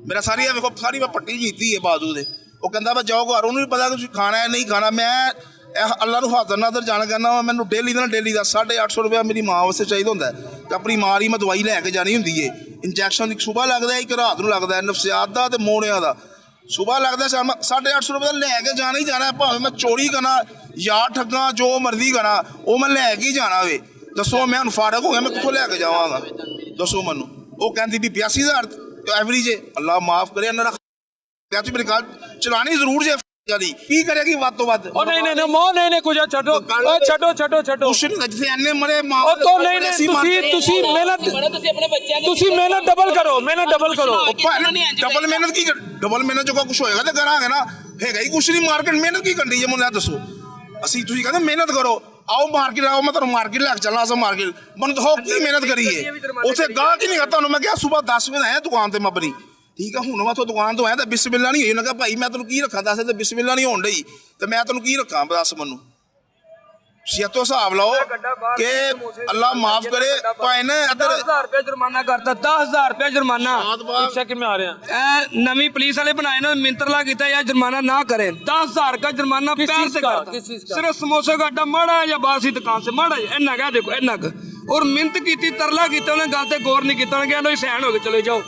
ਮੇਰਾ ਸਾਰੀ ਵੇਖੋ ਸਾਰੀ ਮੈਂ ਪੱਟੀ ਕੀਤੀ ਹੈ ਬਾਜ਼ੂ ਦੇ। ਉਹ ਕਹਿੰਦਾ ਮੈਂ ਜਾਓ ਘਰ, ਉਹਨੂੰ ਵੀ ਪਤਾ ਕਿ ਤੁਸੀਂ ਖਾਣਾ ਹੈ ਨਹੀਂ ਖਾਣਾ। ਮੈਂ ਅੱਲਾ ਨੂੰ ਹਾਜ਼ਰ ਨਾਜ਼ਰ ਜਾਣ ਕਹਿੰਦਾ ਵਾ। ਮੈਨੂੰ ਡੇਲੀ ਦਾ 850 ਰੁਪਇਆ ਮੇਰੀ ਮਾਂ ਵਾਸਤੇ ਚਾਹੀਦਾ ਹੁੰਦਾ ਤੇ ਆਪਣੀ ਮਾਂ ਦੀ ਮੈਂ ਦਵਾਈ ਲੈ ਕੇ ਜਾਣੀ ਹੁੰਦੀ ਹੈ। ਇੰਜੈਕਸ਼ਨ ਇੱਕ ਸੁਬਾਹ ਲੱਗਦਾ, ਇੱਕ ਰਾਤ ਨੂੰ ਲੱਗਦਾ, ਨਫਸਿਆਤ ਦਾ ਤੇ ਮੋੜਿਆਂ ਦਾ। ਸੁਬਾਹ ਲੱਗਦਾ 850 ਰੁਪਏ ਦਾ ਲੈ ਕੇ ਜਾਣਾ ਹੀ ਜਾਣਾ, ਭਾਵੇਂ ਮੈਂ ਚੋਰੀ ਕਰਾਂ ਜਾਂ ਠੱਗਾਂ, ਜੋ ਮਰਜ਼ੀ ਕਰਾਂ, ਉਹ ਮੈਂ ਲੈ ਕੇ ਹੀ ਜਾਣਾ ਵੇ। ਦੱਸੋ ਮੈਂ ਹੁਣ ਫਾਰਗ ਹੋ ਗਿਆ, ਮੈਂ ਕਿੱਥੋਂ ਲੈ ਕੇ ਜਾਵਾਂਗਾ? ਦੱਸੋ ਮੈਨੂੰ। ਉਹ ਕਹਿੰਦੀ ਵੀ 82,000 ਐਵਰੇਜ ਹੈ। ਅੱਲਾ ਮਾਫ ਕਰੇ, ਇਹਨਾਂ ਦਾ ਤੁਸੀਂ ਮੇਰੀ ਗੱਲ ਚਲਾਣੀ ਜ਼ਰੂਰ ਜੇ ਜਾਦੀ ਕੀ ਕਰੇਗੀ ਵੱਧ ਤੋਂ ਵੱਧ। ਉਹ ਨਹੀਂ ਮੋ ਨਹੀਂ ਕੁਝ ਛੱਡੋ, ਛੱਡੋ ਕੁਛ ਨਹੀਂ ਜਿੱਥੇ ਐਨੇ ਮਰੇ ਮਾਂ। ਉਹ ਤੋਂ ਨਹੀਂ, ਤੁਸੀਂ ਮਿਹਨਤ ਡਬਲ ਕਰੋ, ਡਬਲ ਮਿਹਨਤ ਜੋ ਕੁਛ ਹੋਏਗਾ ਤੇ ਕਰਾਂਗੇ ਨਾ। ਹੈਗਾ ਹੀ ਕੁਛ ਨਹੀਂ, ਮਾਰਕੀਟ ਮਿਹਨਤ ਕੀ ਕਰਨੀ ਹੈ ਮੈਨੂੰ ਇਹ ਦੱਸੋ। ਅਸੀਂ ਤੁਸੀਂ ਕਹਿੰਦੇ ਮਿਹਨਤ ਕਰੋ, ਆਓ ਮਾਰਕੀਟ ਆਓ, ਮੈਂ ਤੁਹਾਨੂੰ ਮਾਰਕੀਟ ਲੈ ਕੇ ਚੱਲਾਂ। ਅਸਾਂ ਮਾਰਕੀਟ ਮੈਨੂੰ ਦਿਖਾਓ ਕੀ ਮਿਹਨਤ ਕਰੀਏ। ਉੱਥੇ ਗਾਹ ਕੀ ਨਹੀਂ ਗਾ। ਤੁਹਾਨੂੰ ਮੈਂ ਕਿਹਾ ਸੁਬਾਹ 10 ਵਜੇ ਆਇਆ ਦੁਕਾਨ ਤੇ ਮੈਂ ਆਪਣੀ, ਠੀਕ ਆ। ਹੁਣ ਮੈਂ ਤੋਂ ਦੁਕਾਨ ਤੋਂ ਆਇਆ ਤਾਂ ਬਿਸਮਿਲ੍ਲਾ ਨਹੀਂ ਹੋਈ। ਉਹਨਾਂ ਕਿਹਾ ਭਾਈ ਮੈਂ ਤੈਨੂੰ ਕੀ ਰੱਖਾਂ ਦੱਸ, ਤੇ ਬਿਸਮਿਲ੍ਲਾ ਨਹੀਂ ਹੋਣ ਡਈ ਤੇ ਮੈਂ ਤੈਨੂੰ ਕੀ ਰੱਖਾਂ ਦੱਸ ਮੈਨੂੰ। ਸਿਆਤੋ ਹਿਸਾਬ ਲਾਓ ਕਿ ਅੱਲਾ ਮਾਫ ਕਰੇ। ਭਾਈ ਨੇ ਇੱਧਰ 10,000 रुपया जुर्माना करता, 10,000 रुपया जुर्माना। एक सेकंड में आ रहे हैं। नवी पुलिस वाले बनाए ना, मिंत्रला किया या जुर्माना ना करें। 10,000 का जुर्माना किस प्यार चीज से का? करता। किस चीज का? सिर्फ समोसे का अड्डा माड़ा है या बासी दुकान से माड़ा है, इन्ना क्या देखो इन्ना क। और मिन्नत की, तरला किया, उन्हें गल ते गौर नहीं किया। उन्हें कहा सैन हो गए चले जाओ,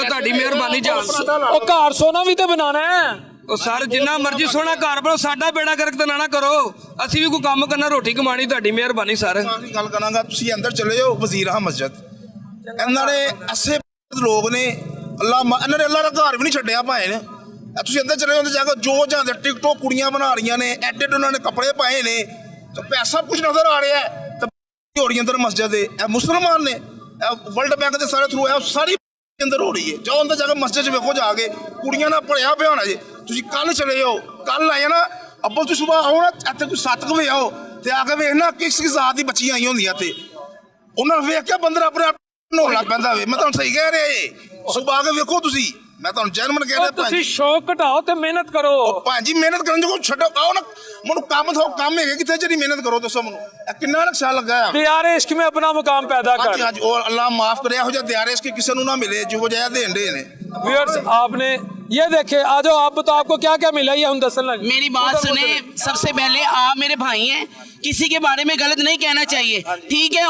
ਤੁਹਾਡੀ ਮਿਹਰਬਾਨੀ ਜਾਨ। ਉਹ ਘਰ ਸੋਨਾ ਵੀ ਤੇ ਬਣਾਣਾ ਹੈ। ਉਹ ਸਰ ਜਿੰਨਾ ਮਰਜ਼ੀ ਸੋਹਣਾ ਘਰ ਬਣਾਓ, ਸਾਡਾ ਬੇੜਾ ਗਰਕ ਤਾਂ ਨਾ ਕਰੋ। ਅਸੀਂ ਵੀ ਕੋਈ ਕੰਮ ਕਰਨਾ, ਰੋਟੀ ਕਮਾਣੀ, ਤੁਹਾਡੀ ਮਿਹਰਬਾਨੀ ਸਰ। ਮੈਂ ਗੱਲ ਕਰਾਂਗਾ, ਤੁਸੀਂ ਅੰਦਰ ਚਲੇ ਜਾਓ ਵਜ਼ੀਰ ਅਹਿਮਦ ਮਸਜਿਦ, ਇਹਨਾਂ ਨੇ ਐਸੇ ਲੋਕ ਨੇ ਇਹਨਾਂ ਨੇ ਅੱਲਾ ਦਾ ਘਰ ਵੀ ਨਹੀਂ ਛੱਡਿਆ ਭਾਏ ਨੇ। ਤੁਸੀਂ ਅੰਦਰ ਚਲੇ ਜਾਂਦੇ ਜਾ ਕੇ ਜੋ ਜਾਂਦੇ ਟਿਕਟੋਕ ਕੁੜੀਆਂ ਬਣਾ ਰਹੀਆਂ ਨੇ, ਐਡਿਟ ਉਹਨਾਂ ਨੇ ਕੱਪੜੇ ਪਾਏ ਨੇ ਤੇ ਪੈਸਾ ਕੁਝ ਨਜ਼ਰ ਆ ਰਿਹਾ ਹੈ ਤੇ ਹੋ ਰਹੀ ਅੰਦਰ ਮਸਜਿਦ ਦੇ। ਇਹ ਮੁਸਲਮਾਨ ਨੇ, ਇਹ ਵਰਲਡ ਬੈਂਕ ਦੇ ਸਾਰੇ ਥਰੂ ਹੈ, ਸਾਰੀ ਅੰਦਰ ਹੋ ਰਹੀ ਹੈ। ਜਾਓ ਅੰਦਰ ਜਾ ਕੇ ਮਸਜਿਦ 'ਚ ਵੇਖੋ, ਜਾ ਕੇ ਕੁੜੀਆਂ ਨਾਲ ਭਰਿਆ ਪਿਆ ਹੋਣਾ ਜੇ। ਤੁਸੀਂ ਕੱਲ ਚਲੇ ਜਾਓ, ਕੱਲ ਆਏ ਨਾ ਅੱਬਲ ਤੁਸੀਂ ਸੁਬਾਹ ਆਓ ਨਾ ਇੱਥੇ ਕੋਈ 7 ਵਜੇ ਆਓ ਤੇ ਆ ਕੇ ਵੇਖਣਾ ਕਿਸ ਜ਼ਾਤ ਦੀ ਬੱਚੀਆਂ ਆਈਆਂ ਹੁੰਦੀਆਂ ਤੇ ਉਹਨਾਂ ਨੂੰ ਵੇਖ ਕੇ ਬੰਦਰ ਆਪਣੇ ਆਪ ਨਹਾਉਣ ਲੱਗ ਪੈਂਦਾ ਵੇ। ਮੈਂ ਤੁਹਾਨੂੰ ਸਹੀ ਕਹਿ ਰਿਹਾ ਏ, ਸੁਬਾਹ ਆ ਕੇ ਵੇਖੋ ਤੁਸੀਂ, ਮੈਂ ਤੁਹਾਨੂੰ ਜੈਨੂਇਨ ਕਹਿ ਰਿਹਾ ਤੁਸੀਂ ਸ਼ੌਕ ਘਟਾਓ ਤੇ ਮਿਹਨਤ ਕਰੋ। ਭਾਂਜੀ ਮਿਹਨਤ ਕਰਨ ਜੋ ਛੱਡੋ, ਆਓ ਨਾ ਮੈਨੂੰ ਕੰਮ ਥੋ ਕੰਮ ਹੈਗੇ ਕਿੱਥੇ ਜਿਹੜੀ ਮਿਹਨਤ ਕਰੋ ਦੱਸੋ ਮੈਨੂੰ। ਇਹ ਕਿੰਨਾ ਨਕਸ਼ਾ ਲੱਗਾ ਹੈ दियारे इश्क में अपना मुकाम पैदा कर। ਹਾਂਜੀ ਹਾਂਜੀ, ਉਹ ਅੱਲਾ ਮਾਫ ਕਰੇ ਇਹੋ ਜਿਹਾ ਦਿਆਰੇ ਇਸ ਕਿਸੇ ਨੂੰ ਨਾ ਮਿਲੇ ਜਿਹੋ ਜਿਹਾ ਦੇਣ ਦੇ ਨੇ। व्यूअर्स आपने ये देखे, आ जाओ आप बताओ आपको क्या क्या मिला ये हम दसन लगे। मेरी बात सुने, सबसे पहले आप मेरे भाई हैं, किसी के बारे में गलत नहीं कहना चाहिए, ठीक है।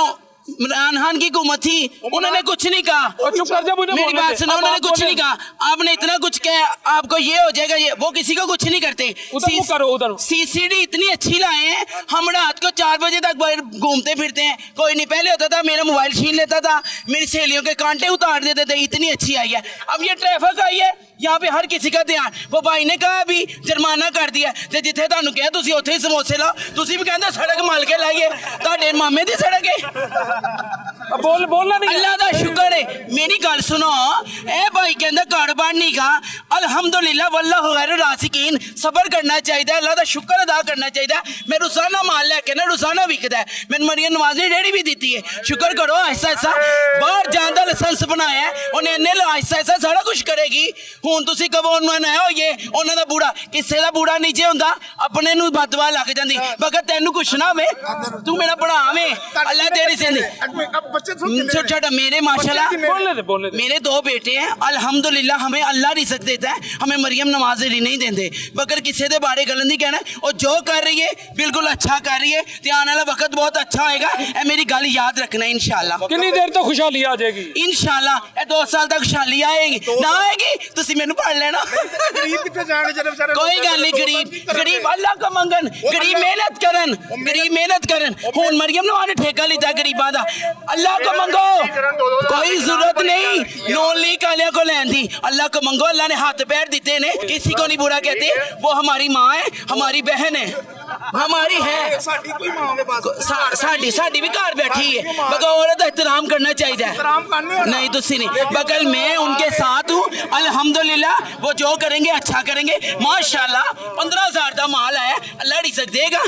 इमरान खान की हुकूमत थी, उन्होंने कुछ नहीं कहा। चुप कर जा, मुझे मेरी बोलने बात दे। सुनो, अब उन्होंने आप कुछ बोले। नहीं कहा, आपने इतना कुछ कहा आपको ये हो जाएगा, ये वो किसी को कुछ नहीं करते। उधर मुँह करो, उधर। सीसीडी इतनी अच्छी लाए हैं, हम रात को 4 बजे तक बाहर घूमते फिरते हैं। कोई नहीं, पहले होता था मेरा मोबाइल छीन लेता था, मेरी सहेलियों के कांटे उतार देते थे, इतनी अच्छी आई है। अब ये ट्रैफिक आई है, यहाँ पे हर किसी का ध्यान। वो भाई ने कहा अभी जुर्माना कर दिया ते जिथे तुहानू कहा तुसी उत्थे ही समोसे लाओ, तुसी भी कहंदे सड़क मल के लाइए, तुहाडे मामे दी सड़क है। अब बोलना नहीं। अल्लाह दा शुक्र है, मेरी गल सुनो, ए भाई कहंदा कारोबार नहीं गा, अल्हम्दुलिल्लाह वल्लाहु खैरुर राज़िकीन, सबर करना चाहिए, अल्लाह दा शुक्र अदा करना चाहिए। मैं रोजाना माल लेके ना रोजाना विकदा है, मैंने मरियम नवाज ने रेहड़ी भी दी है, शुक्र करो। आहिस्ता आहिस्ता बाहर जान दा लाइसेंस बनाया है उन्हें, इन्ने आहिस्ता आहिस्ता सारा कुछ करेगी। हुण तुसी कहो उन्होंने ना होइए, उन्हां दा बूढ़ा किसे दा बूढ़ा नीचे हुंदा, अपने नूं बदवा लग जांदी। मगर तैनू कुछ ना होवे, तू मेरा भरा वे, अल्लाह तेरी जिंदगी छोटा मेरे माशाल्लाह बोलने दे। मेरे 2 बेटे हैं, अल्हम्दुलिल्लाह हमें अल्लाह रिज़्क़ देता है, हमें मरियम नवाज नहीं देंदे। मगर किसी दे बारे गल नहीं कहना, और जो कर रही है बिल्कुल अच्छा कर रही है, ते आने वाला वक्त बहुत अच्छा आएगा। ए मेरी गल याद रखना इंशाल्लाह। कितनी देर तक खुशहाली आ जाएगी इंशाल्लाह, ए 2 साल तक खुशहाली आएगी। ना आएगी तुसी मैनू पढ़ लेना। गरीब कितने जाने जरा बेचारे कोई गल नहीं, गरीब अल्लाह को मंगन, गरीब मेहनत करन, गरीब मेहनत करन। हुण मरियम नवाज ने ठेका लिता गरीबां दा, अल्लाह को मंगो, कोई जरूरत नहीं लोन ली कालिया को लैन दी। अल्लाह को मंगो, अल्लाह ने हाथ पैर दिते ने, किसी को नहीं बुरा कहते। वो हमारी माँ है, हमारी बहन है, हमारी है, ਸਾਡੀ ਕੋਈ ਮਾਂ ਦੇ ਪਾਸ साडी भी घर बैठी है। मगर औरत का एहतराम करना चाहिए। नहीं तुसी नहीं, बगल मैं उनके साथ हूँ, अल्हम्दुलिल्लाह वो जो करेंगे अच्छा करेंगे। माशाल्लाह 15,000 का माल आया, अल्लाह रिज़्क़ देगा,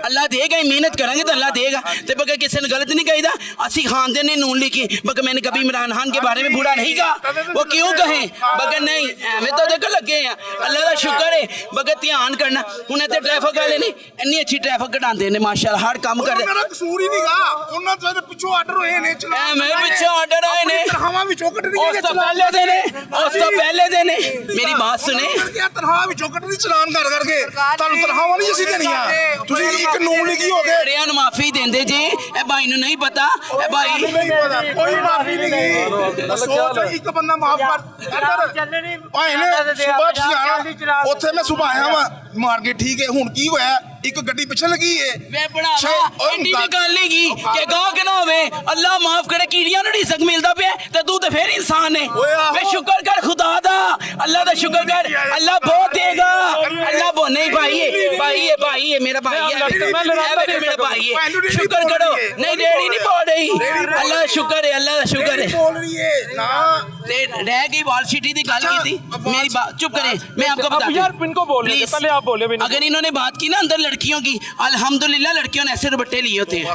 अल्लाह देगा, मेहनत करेंगे तो अल्लाह देगा। तो बगैर किसी ने गलत नहीं कही, असी खानदे ने नून लिखी, बगैर मैंने कभी इमरान खान के बारे में बुरा नहीं कहा। वो क्यों कहें, बगैर नहीं एवं तो देखो लगे हैं, अल्लाह का शुक्र है। बगैर ध्यान करना, उन्हें तो ट्रैफिक वाले नहीं इन्नी अच्छी ट्रैफिक घटाते हैं माशाल्लाह, हर काम करते। ਮੇਰਾ ਕਸੂਰ ਹੀ ਨਹੀਂਗਾ, ਉਹਨਾਂ ਤੋਂ ਪਿੱਛੋਂ ਆਰਡਰ ਹੋਏ ਨੇ ਚਲਾ मैं पीछे ऑर्डर आए ने, ਤਨਖਾਹਾਂ ਵਿੱਚੋਂ ਕੱਟਣੀਆਂ उस तो पहले देने, उस तो पहले देने। मेरी बात सुने, ਤਨਖਾਹ ਵਿੱਚੋਂ ਕੱਟਣੀ ਚਲਾਨ ਕਰ ਕਰਕੇ ਤੁਹਾਨੂੰ ਤਨਖਾਹਾਂ ਨਹੀਂ ਅਸੀਂ ਦੇਣੀਆਂ। ਤੁਸੀਂ ਇੱਕ ਨੂਨ ਲਿਖੀ ਹੋ ਗਏ, बड़िया माफी देंदे जी। ए भाई नु नहीं पता, ए भाई ਨਹੀਂ ਪਤਾ ਕੋਈ ਮਾਫੀ ਨਹੀਂ ਗਈ। ਸੋਚ ਇੱਕ ਬੰਦਾ ਮਾਫ ਕਰ ਭਾਈ ਨੇ ਸੁਬਾਹ ਸਿਆਣਾ ਉੱਥੇ ਮੈਂ ਸੁਬਾਹ ਆਇਆ ਵਾਂ ਮਾਰਕੀਟ, ਠੀਕ ਹੈ। ਹੁਣ ਕੀ ਹੋਇਆ, ਇੱਕ ਗੱਡੀ ਪਿੱਛੇ ਲੱਗੀ ਏ मैं बढ़ावा एडी भी गल नहीं की कि गाह के ना होवे, अल्लाह माफ करे कीड़ियां नु रिज़्क़ मिलदा पे ते तू ते फिर इंसान है। वे शुक्र कर खुदा दा, अल्लाह दा शुक्र कर, अल्लाह बहुत देगा। अल्लाह वो नहीं भाई है, भाई है, भाई है, मेरा भाई है, मेरा भाई है। शुक्र करो, नहीं रेड़ी नहीं पड़ रही, अल्लाह शुक्र है, अल्लाह दा शुक्र है। ਬੋਲ ਰਹੀ ਏ ਨਾ ते रह गई वॉल सिटी की गल की थी, मेरी बात चुप करें, मैं आपको अब यार इनको बोलने दे, Please। पहले आप बोले भी नहीं। अगर इन्होंने बात की ना अंदर लड़कियों की, अल्हम्दुलिल्लाह लड़कियों ने ऐसे दुपट्टे लिए होते हैं,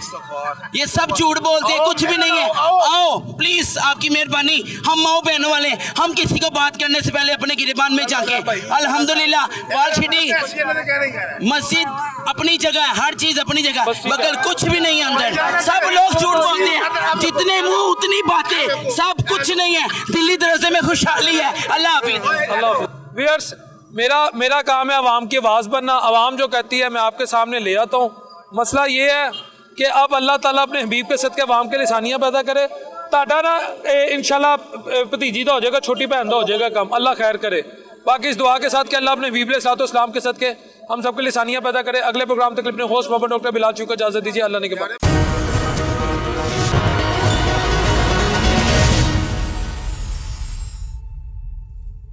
ये सब झूठ बोलते हैं, कुछ भी नहीं है। आओ प्लीज, आपकी मेहरबानी, हम माओ बहनों वाले, हम किसी को बात करने से पहले अपने गिरेबान में जाके अल्हम्दुलिल्लाह वॉल सिटी मस्जिद अपनी जगह है, हर चीज अपनी जगह, मगर कुछ भी नहीं है अंदर, सब लोग झूठ बोलते हैं, जितने मुंह उतनी बातें, सब कुछ नहीं है। दिल्ली दरवाजे में खुशहाली है। अल्लाह हाफिज। व्यूअर्स, मेरा काम है आवाम की आवाज़ बनना। आवाम जो कहती है मैं आपके सामने ले आता हूँ। मसला ये है कि अब अल्लाह ताला अपने हबीब के सदके आवाम के लिए आसानियाँ पैदा करे। ताड़ा ना इंशाल्लाह भतीजी का हो जाएगा, छोटी बहन का हो जाएगा कम, अल्लाह खैर करे। बाकी इस दुआ के साथ कि अल्लाह अपने हबीब अलैहिस्सलाम के सदके हम सबके लिए आसानियाँ पैदा करे। अगले प्रोग्राम तक अपने होस्ट मोहम्मद डॉक्टर बिलाल चुका इजाज़त दीजिए। अल्लाह ने के बाद।